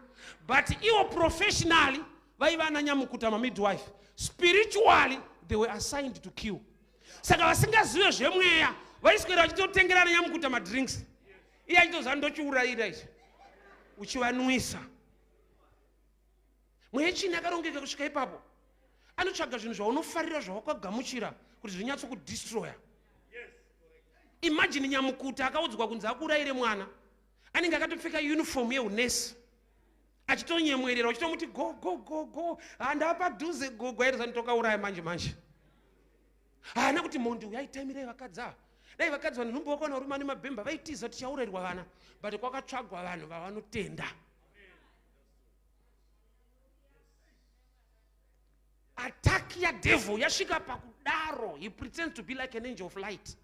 But iwo professionally vaiva ana nyamukuta mamidwife. Spiritually they were assigned to kill. Saka vasingazive zvemweya vaiswera vachitotengerana nyamukuta madrinks. Iye achitoziva ndochiurayira ichi uchivanwisa. Mweya chini akarongeka kusvika ipapo anotsvaga zvinhu zvaunofarira zvawakagamuchira kuti zvinyatsokudestroya. Imagine nyamukuta akaudzwa kunzi akurayire mwana, anenge akatopfeka uniform yeunesi achitonyemwerera uchitomuti go handava padhuze gogo airiza nitokauraya manje. Haana kuti mondi uyu aitaimirei vakadzi ava. Dai vakadzi vane nhumbu vakaona rume ane mabhemba vaitiza kuti chaurayirwa vana, but kwakatsvagwa vanhu vavanotenda. Attack ya devil yasvika pakudaro. He pretends to be like an angel of light.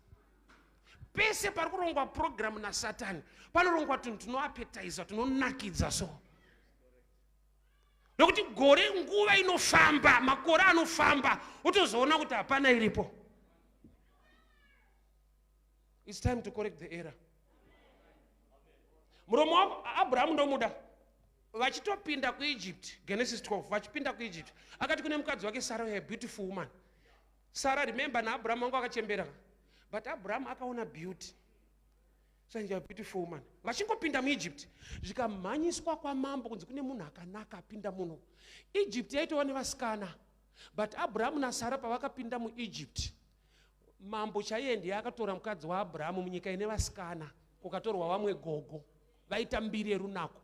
Pese pari kurongwa program na Satani panorongwa tunhu tunoapetiza, tunonakidza so. Nokuti gore nguva inofamba, makore anofamba, utozoona kuti hapana iripo. It's time to correct the error. Muromo waAbraham ndomuda. Vachitopinda kuEgypt, Genesis 12, vachipinda kuEgypt. Akati kune mukadzi wake Sarah, a beautiful woman. Sarah, remember na Abraham wangu akachembera. But Abraham akaona beauty. So a beautiful woman. Vachingopinda muEgypt. Zvikamhanyiswa kwamambo kunzi kune munhu akanaka apinda muno. Egypt yaitova nevasikana. But Abraham na Sarah pavakapinda muEgypt, mambo chaiye ndiye akatora mukadzi waAbraham munyika ine vasikana. kukatorwa vamwe gogo vaita mbiri yerunako.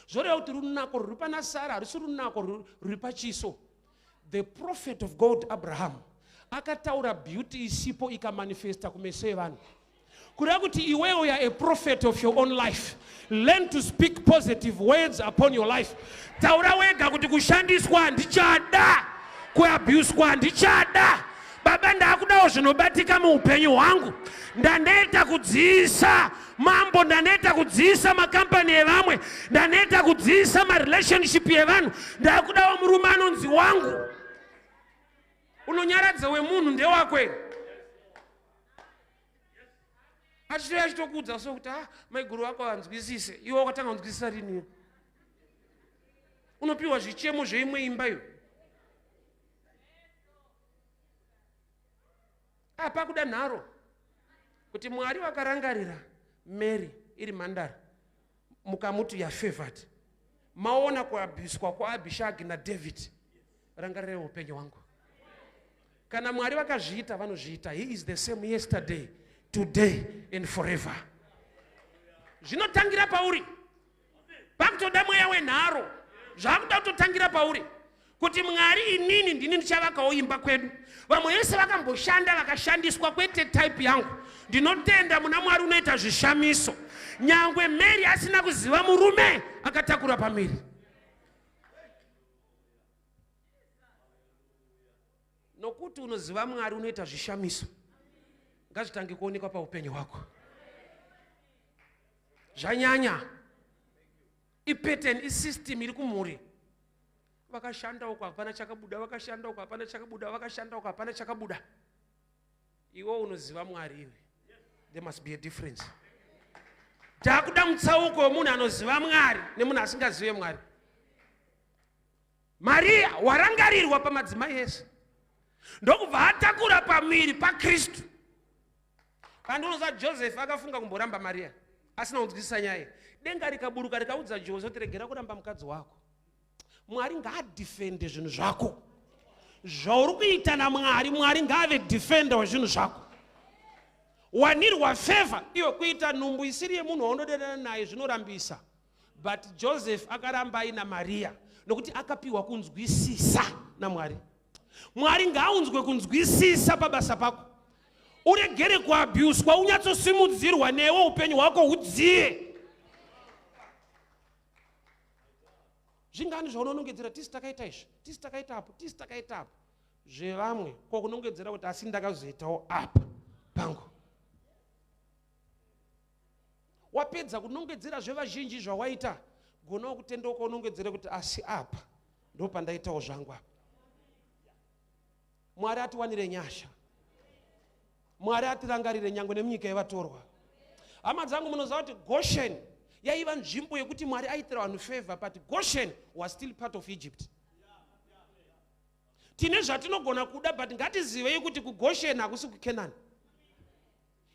Zvoreva kuti runako ruri pana Sara harisi runako ruri pachiso. The prophet of God Abraham akataura beauty isipo ikamanifesta kumeso evanhu. Kureva kuti iwewe you are a prophet of your own life. Learn to speak positive words upon your life. Taura wega kuti kushandiswa handichada, kuabuswa handichada. Baba ndakudawo zvinobatika muupenyu hwangu. Ndaneta kudziisa mambo, ndaneta kudziisa makampani evamwe, ndaneta kudziisa marelationship evanhu. Ndakudawo murume anonzi wangu. Unonyaradza wemunhu ndewakwe. Achitokudza so kuti maiguru wako anzwisise. Iwe wakatanga kunzwisisa rini? Unopiwa zvichemo zveimwe imba iyo. Apa kuda nharo kuti Mwari wakarangarira Mary iri mhandara mukamuti ya favored. Maona kuabhiswa kwa Abishagi na David. Rangarira upenyu wangu. Kana Mwari vakazviita vanozviita. He is the same yesterday, today and forever. Zvinotangira pauri. Pakutoda mweya wenharo. Zvakuda kutotangira pauri. Kuti Mwari inini ndini ndichavakawo imba kwedu. Vamwe vese vakamboshanda vakashandiswa kwete type yangu. Ndinotenda muna Mwari unoita zvishamiso. Nyangwe Mary asina kuziva murume akatakura pamiri. Nokuti unoziva Mwari unoita zvishamiso. Ngazvitange kuonekwa paupenyu hwako. Zvanyanya. Ipattern isystem iri kumhuri. Vakashanda uko hapana chakabuda, vakashanda uko hapana chakabuda, vakashanda uko hapana chakabuda. Iwe unoziva Mwari iwe. There must be a difference. Takuda mutsauko wemunhu anoziva Mwari nemunhu asingazive Mwari. Maria warangarirwa pamadzimai ese. Ndokubva atakura pamiri paKristu. Kandonoza Joseph akafunga kumboramba Maria. Asina kunzwisisa nyaya. Denga rikaburuka rikaudza Joseph kuti regera kuramba mukadzi wako. Mwari ngaadefende zvinhu zvako. Zvauri kuita naMwari, Mwari ngaave defender wezvinhu zvako. Wanirwa favor, iwe kuita nhumbu isiri yemunhu waunodedana naye zvinorambisa. But Joseph akaramba aina Maria nokuti akapiwa kunzwisisa naMwari. Mwari ngaaunzwe kunzwisisa pabasa pako. Uregere kuabuswa, unyatsosimudzirwa newe upenyu hwako hudziye. Zvingani zvaunonongedzera tisi takaita izvi, tisi takaita apo, tisi takaita apo. Zvevamwe kwakunongedzera kuti asi ndakazoitawo apa pangu. Wapedza kunongedzera zvevazhinji zvawaita, gonawo kutendeuka unongedzere kuti asi apa ndopandaitawo zvangu apa. Mwari atiwanire nyasha. Mwari atirangarire nyangwe nemunyika yevatorwa. Hama dzangu munoziva kuti Goshen yaiva nzvimbo yekuti Mwari aitira vanhu favor, but Goshen was still part of Egypt. Tine zvatinogona kuda, but ngatizivei kuti kuGoshen hakusi kuKenani.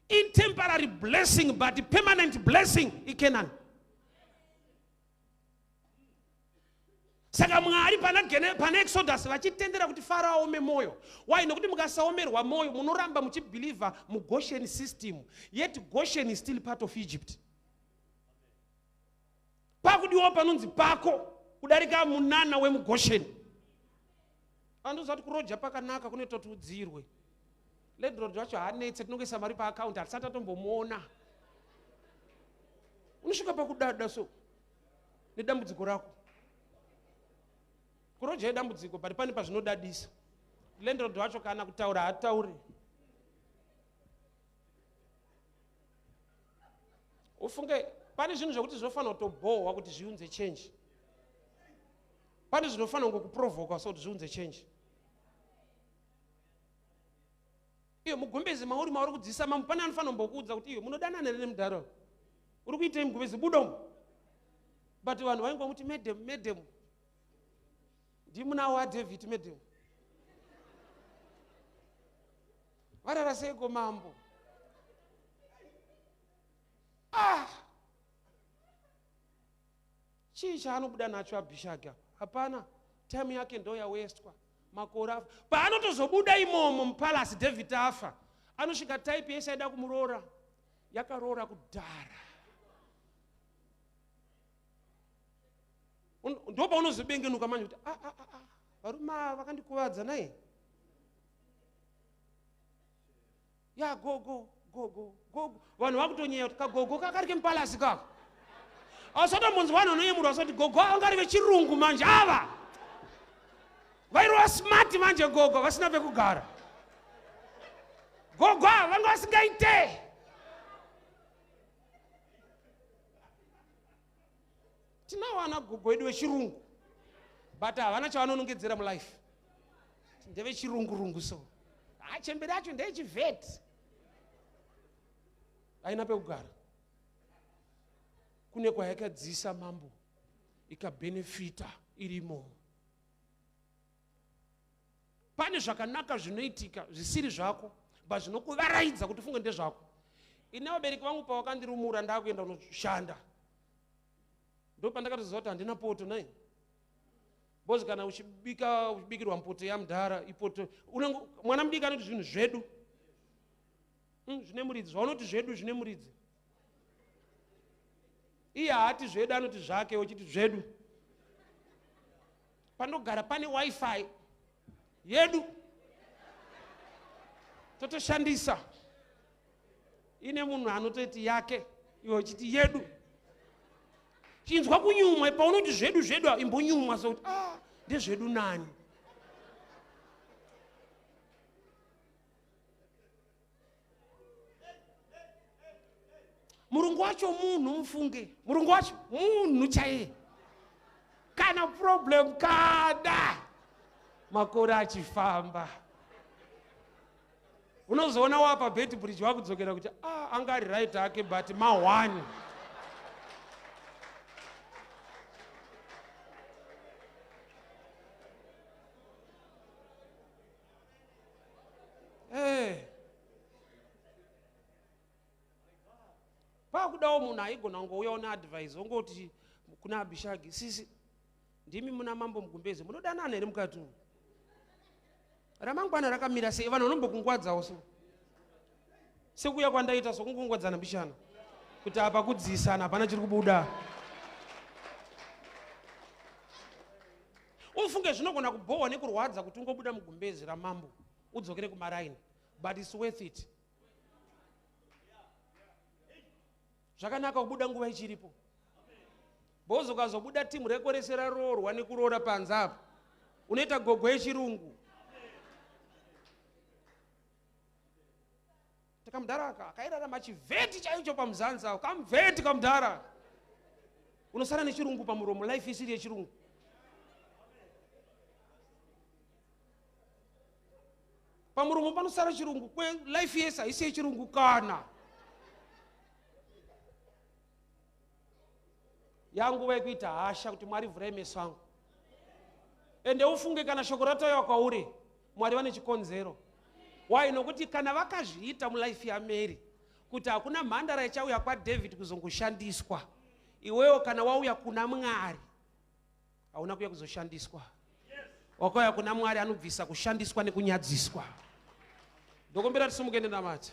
In temporary blessing, but permanent blessing iKenani. Saka Mwari pana Exodus vachitendera kuti Farao aome moyo. Why? Nokuti mukasaomerwa moyo munoramba muchibeliever mu Goshen system. Yet Goshen is still part of Egypt. Pakudiwa panonzi pako kudarika munana wemu Goshen. Andozati kuroja pakanaka kunoita kuti udzirwe. Landlord wacho hanetse tinongesa mari pa account atisati atombomuona. Unosvika pakudada so nedambudziko rako. Kuroja idambudziko but pane pazvinodadisa. Landlord wacho kana kutaura hatauri. Ufunge pane zvinhu zvokuti zvinofanira kutobohwa kuti zviunze change. Pane zvinofanira ngokuprovoka so kuti zviunze change. Iyo mugombezi mauri kudziisa mambo pane anofanira kumbokuudza kuti iyo munodanana nemudharo. Uri kuitei mugombezi budomu. But vanhu vaingomuti madam. Ndimuna wa David madam. Varara seiko mambo. Chii chaanobuda nacho Abishagi apa? Hapana, time yake ndo yawestwa. Makore afa. Paanotozobuda imomo mupalasi David afa. Anosvika type yese aida kumuroora. Yakaroora kudhara. ndopa unozobengenuka manje kuti varume vakandikuvadza naye ya gogo vanhu vakutonyeya kuti kagogo kakari kemupalasi kako asatombonzi vanhu vanoyemurwa asati gogo angari vechirungu manje ava vairova smart manje gogo vasina pekugara gogo ava vanga vasingaite tinawana gogo wedu vechirungu but havana chavanonongedzera mulife ndevechirungurungu so chemberi acho ndechivheti aina pekugara kune kwayakadzisa mambo ikabhenefita irimo pane zvakanaka zvinoitika zvisiri zvako but zvinokuvaraidza kuti ufunge ndezvako. Ine vabereki vangu pavakandirumura ndakuenda kunoshanda ndopandakatoziva kuti handina poto nai bozi kana uchibikirwa mpoto yamudhara ipoto mwana mudiki anoti zvinhu zvedu zvine muridzi zvaunoti zvedu zvine muridzi iye haati zvedu anoti zvake uchiti zvedu panogara pane wifi yedu totoshandisa ine munhu anototi yake iwe uchiti yedu chinzwa kunyumwa paunoti zvedu imbonyumwa sokuti ndezvedu nani murungu wacho munhu mufunge murungu wacho munhu chaiye kana problem kada makore achifamba unozoona wapa beti bridge wakudzokera kuti anga ari right ake but ma1 pakudawo munhu aigona ngouyawo neadvice ongoti kuna Abishagi sisi ndimi muna mambo Mugumbeze munodanana here mukati umu ramangwana rakamira sei vanhu vanombokungwadzawo so sekuya kwandaita sokungungwadzana bishana kuti apa kudzisana hapana chiri kubuda ufunge zvinogona kubhohwa nekurwadza kuti ungobuda Mugumbeze ramambo udzokere kumaraini but it's worth it. Zvakanaka kubuda nguva ichiripo bozo ukazobuda timu rekoresera roorwa nekuroora panze apo unoita gogo yechirungu takamudhara akairarama chivheti chaicho pamuzanzi awo kamuvheti kamudhara unosara nechirungu pamuromo life isiri yechirungu pamuromo panosara chirungu life yese haisi yechirungu kana yanguva yekuita hasha kuti Mwari vhurai meso angu ende ufunge kana shoko ratauya kwauri Mwari vane chikonzero why nokuti kana vakazviita mulife yaMary kuti hakuna mhandara ichauya kwaDhavid kuzongoshandiswa iwewo kana wauya kuna Mwari hauna kuya kuzoshandiswa wakauya kuna Mwari anobvisa kushandiswa nekunyadziswa. Ndokumbira tisumuke nendamata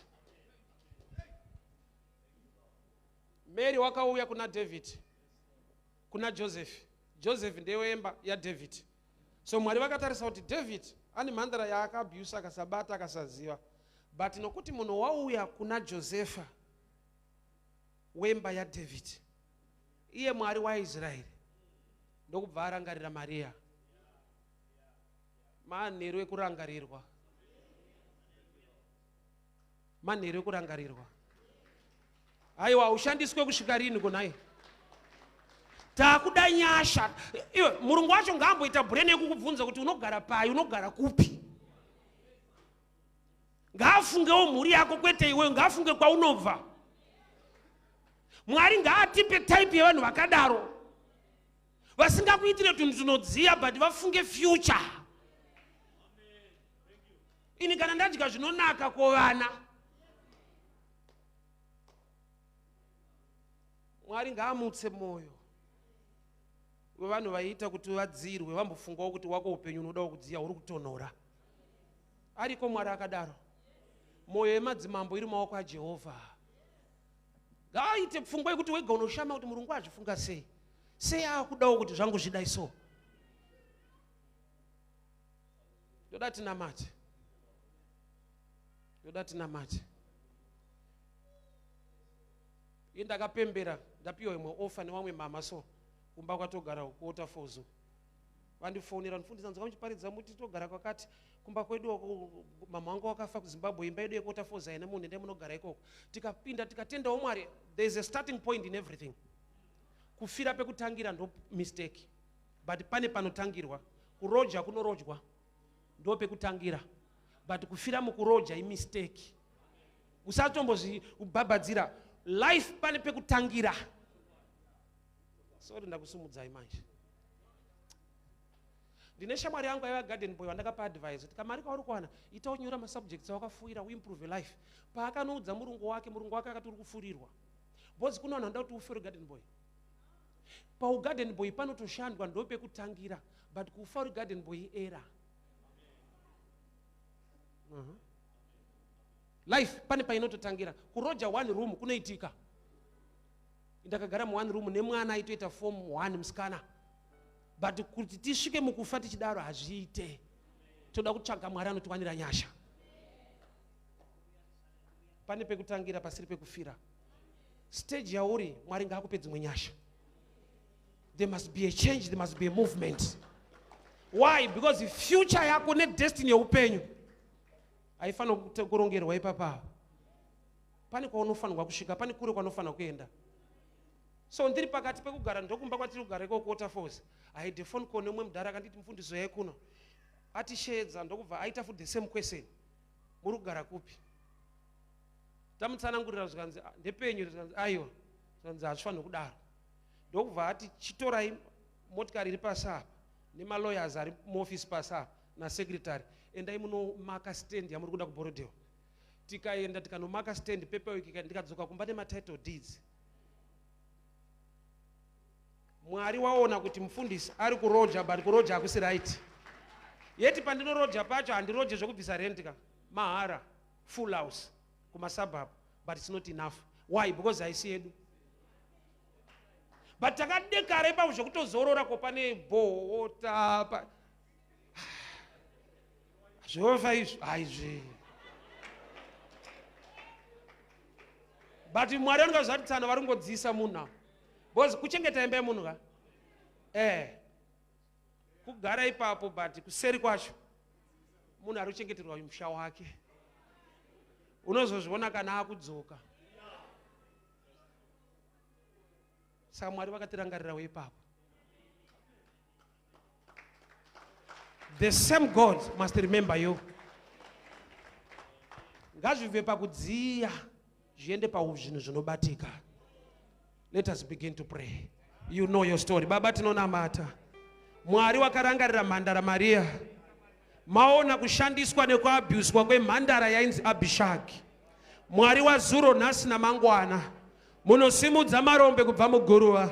Mary wakauya kuna David kuna Joseph ndewemba yaDavid so Mwari vakatarisa kuti David ane mhandara yaakaabhusa akasabata akasaziva but nokuti munhu wauya kuna Josefa wemba yaDavid iye Mwari waIsraeri ndokubva arangarira Maria manheru ekurangarirwa haiwa ushandiswe kusvika rini kunai takuda nyasha iwe murungu wacho ngaamboita bureni yekukubvunza kuti unogara pai unogara kupi ngaafungewo mhuri yako kwete iwe ngaafunge kwaunobva. Mwari ngaatipe type yevanhu vakadaro vasingakuitire tunhu tunodziya but vafunge future. Ini kana ndadya zvinonaka kovana Mwari ngaamutse moyo wevanhu vaiita kuti vadzirwe vambofungawo kuti wako upenyu unodawo kudziya uri kutonhora. Ariko Mwari akadaro moyo yemadzimambo iri maoko aJehovha. Ngaaite pfungwa yekuti wega unoshama kuti Murungu azvifunga sei sei akudawo kuti zvangu zvidai so. Yoda tinamate. Yoda tinamate. Indakapembera ndapiwa imwe ofa newamwe mama so kumba kwatogara kuota fozo. Vandifonera ndifundisa nzaka muchiparidza muti togara kwakati kumba kwedu mama wangu wakafa kuZimbabwe imba yedu yekuota foza ine munhu munogara ikoko. Tikapinda tikatendawo Mwari, there is a starting point in everything. Kufira pekutangira ndo mistake. But pane panotangirwa. Kuroja kunorodzwa. Ndo pekutangira. But kufira mukuroja I mistake. Usatombozi ubabadzira. Life pane pekutangira. Sorry ndakusumudzai manje. Ndine shamwari yangu aiva garden boy wandakapa advice kuti kamari kauri kuwana ita unyora ma subjects awakafuira uimprove life. Paakanoudza murungu wake akati uri kufurirwa. Bozi kuno vanhu vanoda kuti ufere garden boy. Pau garden boy panotoshandwa ndo pekutangira, but kufa uri garden boy era. Life pane painototangira. Kuroja one room kunoitika. Indakagara mu one room nemwana aitoita form 1 musikana. But kuti tisvike mukufa tichidaro hazviite. Toda kutsvaga Mwari anotiwanira nyasha. Pane pekutangira pasiri pekufira. Stage yauri Mwari ngaakupe dzimwe nyasha. There must be a change, there must be a movement. Why? Because the future yako ne destiny yeupenyu haifana kurongerwa ipapa. Pane kwaunofanirwa kusvika, pane kure kwaunofanirwa kuenda. So ndiri pakati pekugara ndokumba kwatiri kugara iko kuota force. I had a phone call nemwe mudhara akanditi mfundiso yekuno. Ati shedza ndokubva aita for the same question. Muri kugara kupi? Tamutsanangurira zvikanzi ndepenyu zvikanzi aiwa. Zvikanzi hazvifanirwi kudaro. Ndokubva ati chitorai motikari iri pasi apa nema lawyers ari muoffice pasi apa na secretary endai munomaka stand yamuri kuda kuborodhewa. Tikaenda tikanomaka stand paperwork ndikadzoka kumba nema title deeds. Mwari waona kuti mufundisi ari kuroja but kuroja hakusi right. Yeti pandinoroja pacho handiroje zvekubvisa rentka mahara full house kumasuburb, but it's not enough. Why? Because I see edu. But takadekare pa zvekutozorora ko pane bhota pa zvova izvo aizvi. But Mwari anozvati tsana vari ngodzisa munhu. Because kuchengeta imba yemunhu ka? Kugara ipapo but kuseri kwacho munhu ari kuchengeterwa musha wake. Unozozviona kana akudzoka. Saka Mwari vakatirangarirawo ipapo. The same God must remember you. Ngazvive pakudziya zviende pazvinhu zvinobatika. Let us begin to pray. You know your story. Baba tinonamata. Mwari wakarangarira mhandara Maria. Maona kushandiswa nekuabuswa kwemhandara yainzi Abishagi. Mwari wazuro nhasi namangwana. Munosimudza marombe kubva muguruva.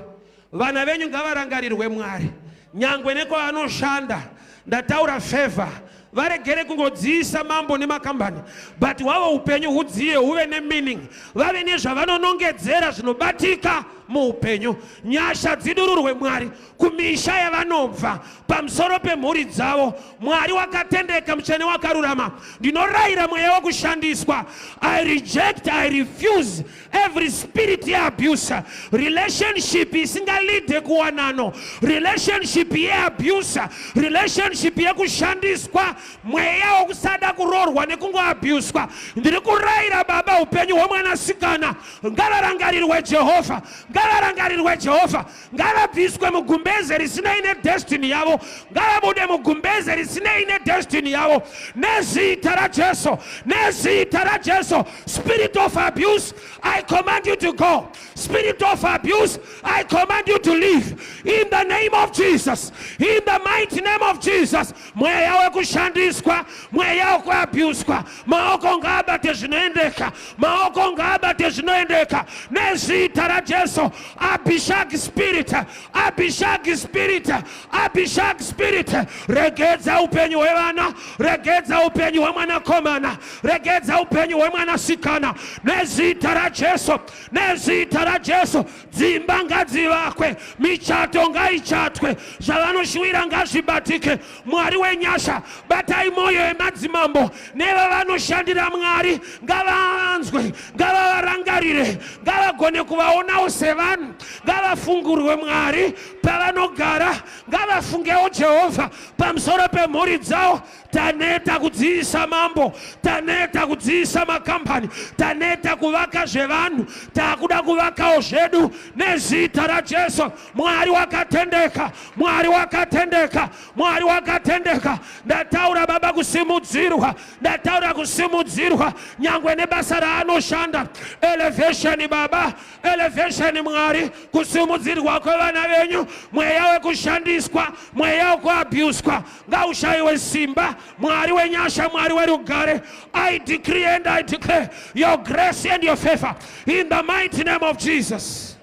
Vana venyu ngavarangarirwe Mwari. Nyangwe nekwavanoshanda. Ndataura favor. Varegere kungodziisa mambo nemakambani, but wavo upenyu hudziye huve nemeaning. Vave nezvavanonongedzera zvinobatika muupenyu. Nyasha dzidururwe Mwari kumisha yavanobva, pamusoro pemhuri dzavo. Mwari wakatendeka, mutsvene wakarurama. Ndinorayira mweya wokushandiswa. I reject, I refuse every spirit yeabuse. Relationship isingalide kuwanano. Relationship yeabuse. Relationship yekushandiswa. Mweya wokusada kurorwa nekungoabuswa. Ndiri kurayira Baba upenyu hwomwanasikana ngavarangarirwe Jehovha. Ngavarangarirwe Jehovha. Ngavabviswe mugumbeze risina ine destiny yavo. Ngavabude mugumbeze risina ine destiny yavo. Nezita raJesu. Nezita raJesu. Spirit of abuse, I command you to go. Spirit of abuse, I command you to leave. In the name of Jesus. In the mighty name of Jesus. Mweya wekushandiswa, mweya wekuabuswa. Maoko ngabate zvinoendeka. Maoko ngabate zvinoendeka. Nezita raJesu. yako. Abishag spirit, Abishag spirit, Abishag spirit. Regeza upenyu wevana, regeza upenyu wa mwana komana, regeza upenyu wa mwana sikana. Nezita la Yesu, nezita la Yesu. Dzimba ngadzivakwe, michato ngaichatwe, zvavanoshuwira ngazvibatike. Mwari wenyasha, batai moyo yemadzimambo nevanoshandira Mwari, ngavavanzwe, ngavavarangarire, ngavagone kuvaonawo sevanhu, ngavafungurwe Mwari pavanogara, ngavafungewo Jehovha pamusoro pemhuri dzavo. Taneta kudziisa mambo, taneta kudziisa makambani, taneta kuvaka zvevanhu, takuda kuvakawo zvedu nezita la Jesu. Mwari wakatendeka, Mwari wakatendeka, Mwari wakatendeka. Ndataura Baba kusimudzirwa, ndataura kusimudzirwa nyangwe nebasa raanoshanda. Elevation Baba, elevation Mwari, kusimudzirwa kwevana venyu, mweya wekushandiswa, mweya wekuabuswa ngaushayiwe simba. Mwari wenyasha, Mwari werugare, I decree and I declare your grace and your favor in the mighty name of Jesus.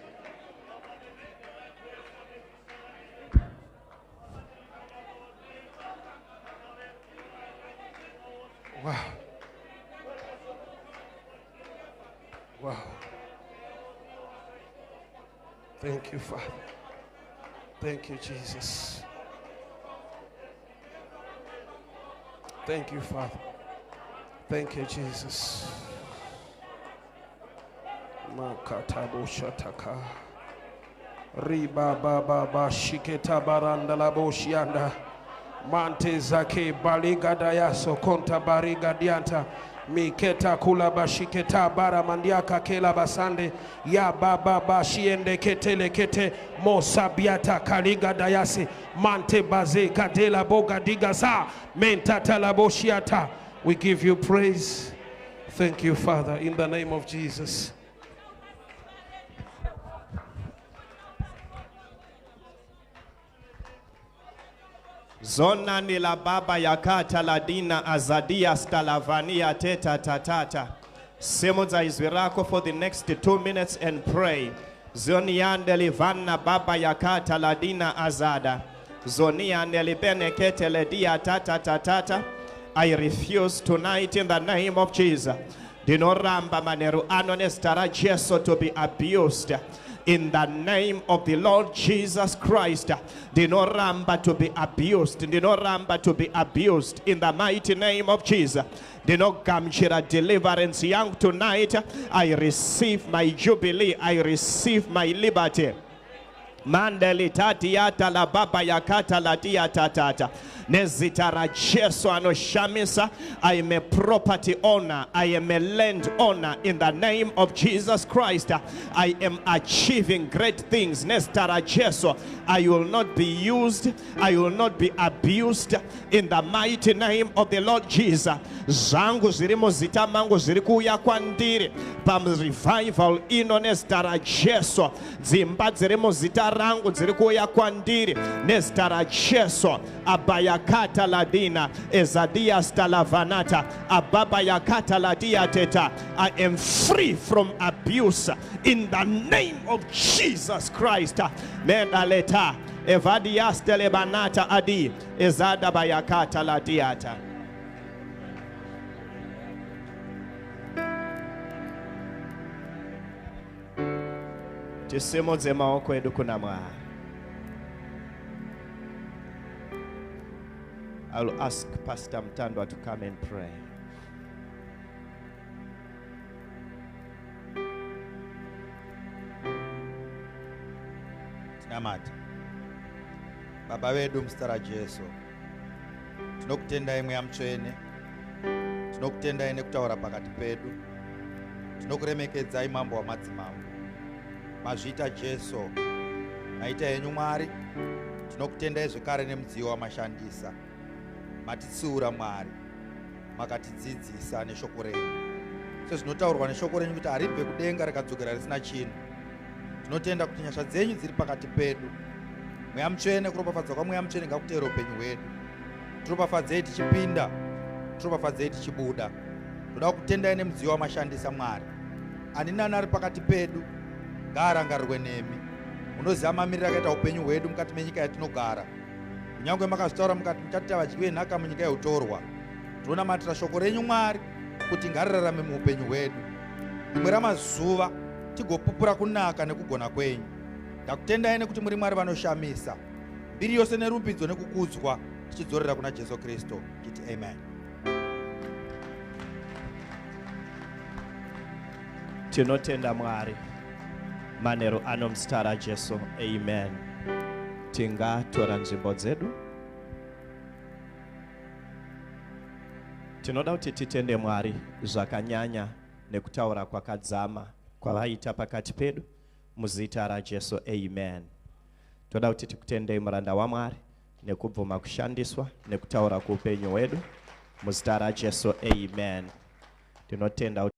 Wow. Wow. Thank you, Father. Thank you, Jesus. Thank you, Father. Thank you, Jesus. Makatabo shataka. Riba baba ba shiketa baranda la boshianda. Mante zake baliga dayaso konta bariga dianta. Miketa kula bashiketa bara mandiaka kela basande ya baba bashiende ketele kete mosabiata kaliga dayasi mante baze kadela boga digasa mentata la boshiata. We give you praise. Thank you, Father, in the name of Jesus. Zona ni la baba yakata ladina azadia stalavania teta tatata. Semoza izvirako for the next 2 minutes and pray. Zoni yandeli vanna baba yakata ladina azada. Zoni yandeli benekete ledia tata tatata. I refuse tonight in the name of Jesus. Dinoramba maneru anonestara Jesu to be abused. In the name of the Lord Jesus Christ, dinoramba to be abused, dinoramba to be abused. In the mighty name of Jesus, dinogamchira deliverance. Young tonight, I receive my jubilee, I receive my liberty. Mandeli tatiata la baba yakata la tiatatata. Nezitara Jesu anoshamisa. I am a property owner. I am a land owner in the name of Jesus Christ. I am achieving great things. Nestara Jesu. I will not be used. I will not be abused in the mighty name of the Lord Jesus. Zangu zirimo zitamangu zirikuya kwandiri. Pam revival ino nestara Jesu. Zimba zirimo zitarangu zirikuya kwandiri. Nestara Jesu. Abaya kata ladina ezadia stalavanata ababa yakata ladia teta. I am free from abuse in the name of Jesus Christ. Medaleta evadia stelebanata adi ezada bayakata ladiata. Tisimodze maoko edu kunamwa. I'll ask Pastor Mtandwa to come and pray. Tinamati. Baba wedu mstara Jesu. Tinokutenda imwe yamutsvene. Tinokutenda ine kutaura pakati pedu. Tinokuremekedzai mambo wamadzimambo. Mazviita Jesu. Maita yenyu Mwari. Tinokutendai zvekare nemudziyo wamashandisa. Matitsiura Mwari, makatidzidzisa neshoko renyu. Sezvinotaurwa neshoko renyu kuti haribve kudenga rikadzokera risina chinhu. Tinotenda kuti nyasha dzenyu dziri pakati pedu. Mweya Mutsvene, kuropafadza kwaMweya Mutsvene ngakuteere upenyu hwedu. Tiropafadzei tichipinda, tiropafadzei tichibuda. Toda kutendai nemudziyo wamashandisa Mwari. Ani nani ari pakati pedu ngaarangarirwe nemi. Munoziva mamiriro akaita upenyu hwedu mukati menyika yatinogara. Kunyange makazvitaura mukati muchati havadyi venhaka munyika yautorwa. Tinonamatira shoko renyu Mwari kuti ngarirarame muupenyu hwedu. Rimwe ramazuva tigopupura kunaka nekugona kwenyu. Ndakutendai nekuti muri Mwari vanoshamisa. Mbiri yose nerumbidzo nekukudzwa tichidzorera kuna Jesu Kristu. Titi amen. Tinotenda Mwari manero anomstara Jesu. Amen. Tingatora nzvimbo dzedu. Tinoda kuti titende Mwari zvakanyanya nekutaura kwakadzama kwavaita pakati pedu muzita raJesu. Amen. Toda kuti tikutendei muranda waMwari nekubvuma kushandiswa nekutaura kuupenyu hwedu muzita raJesu. Amen. Tinotenda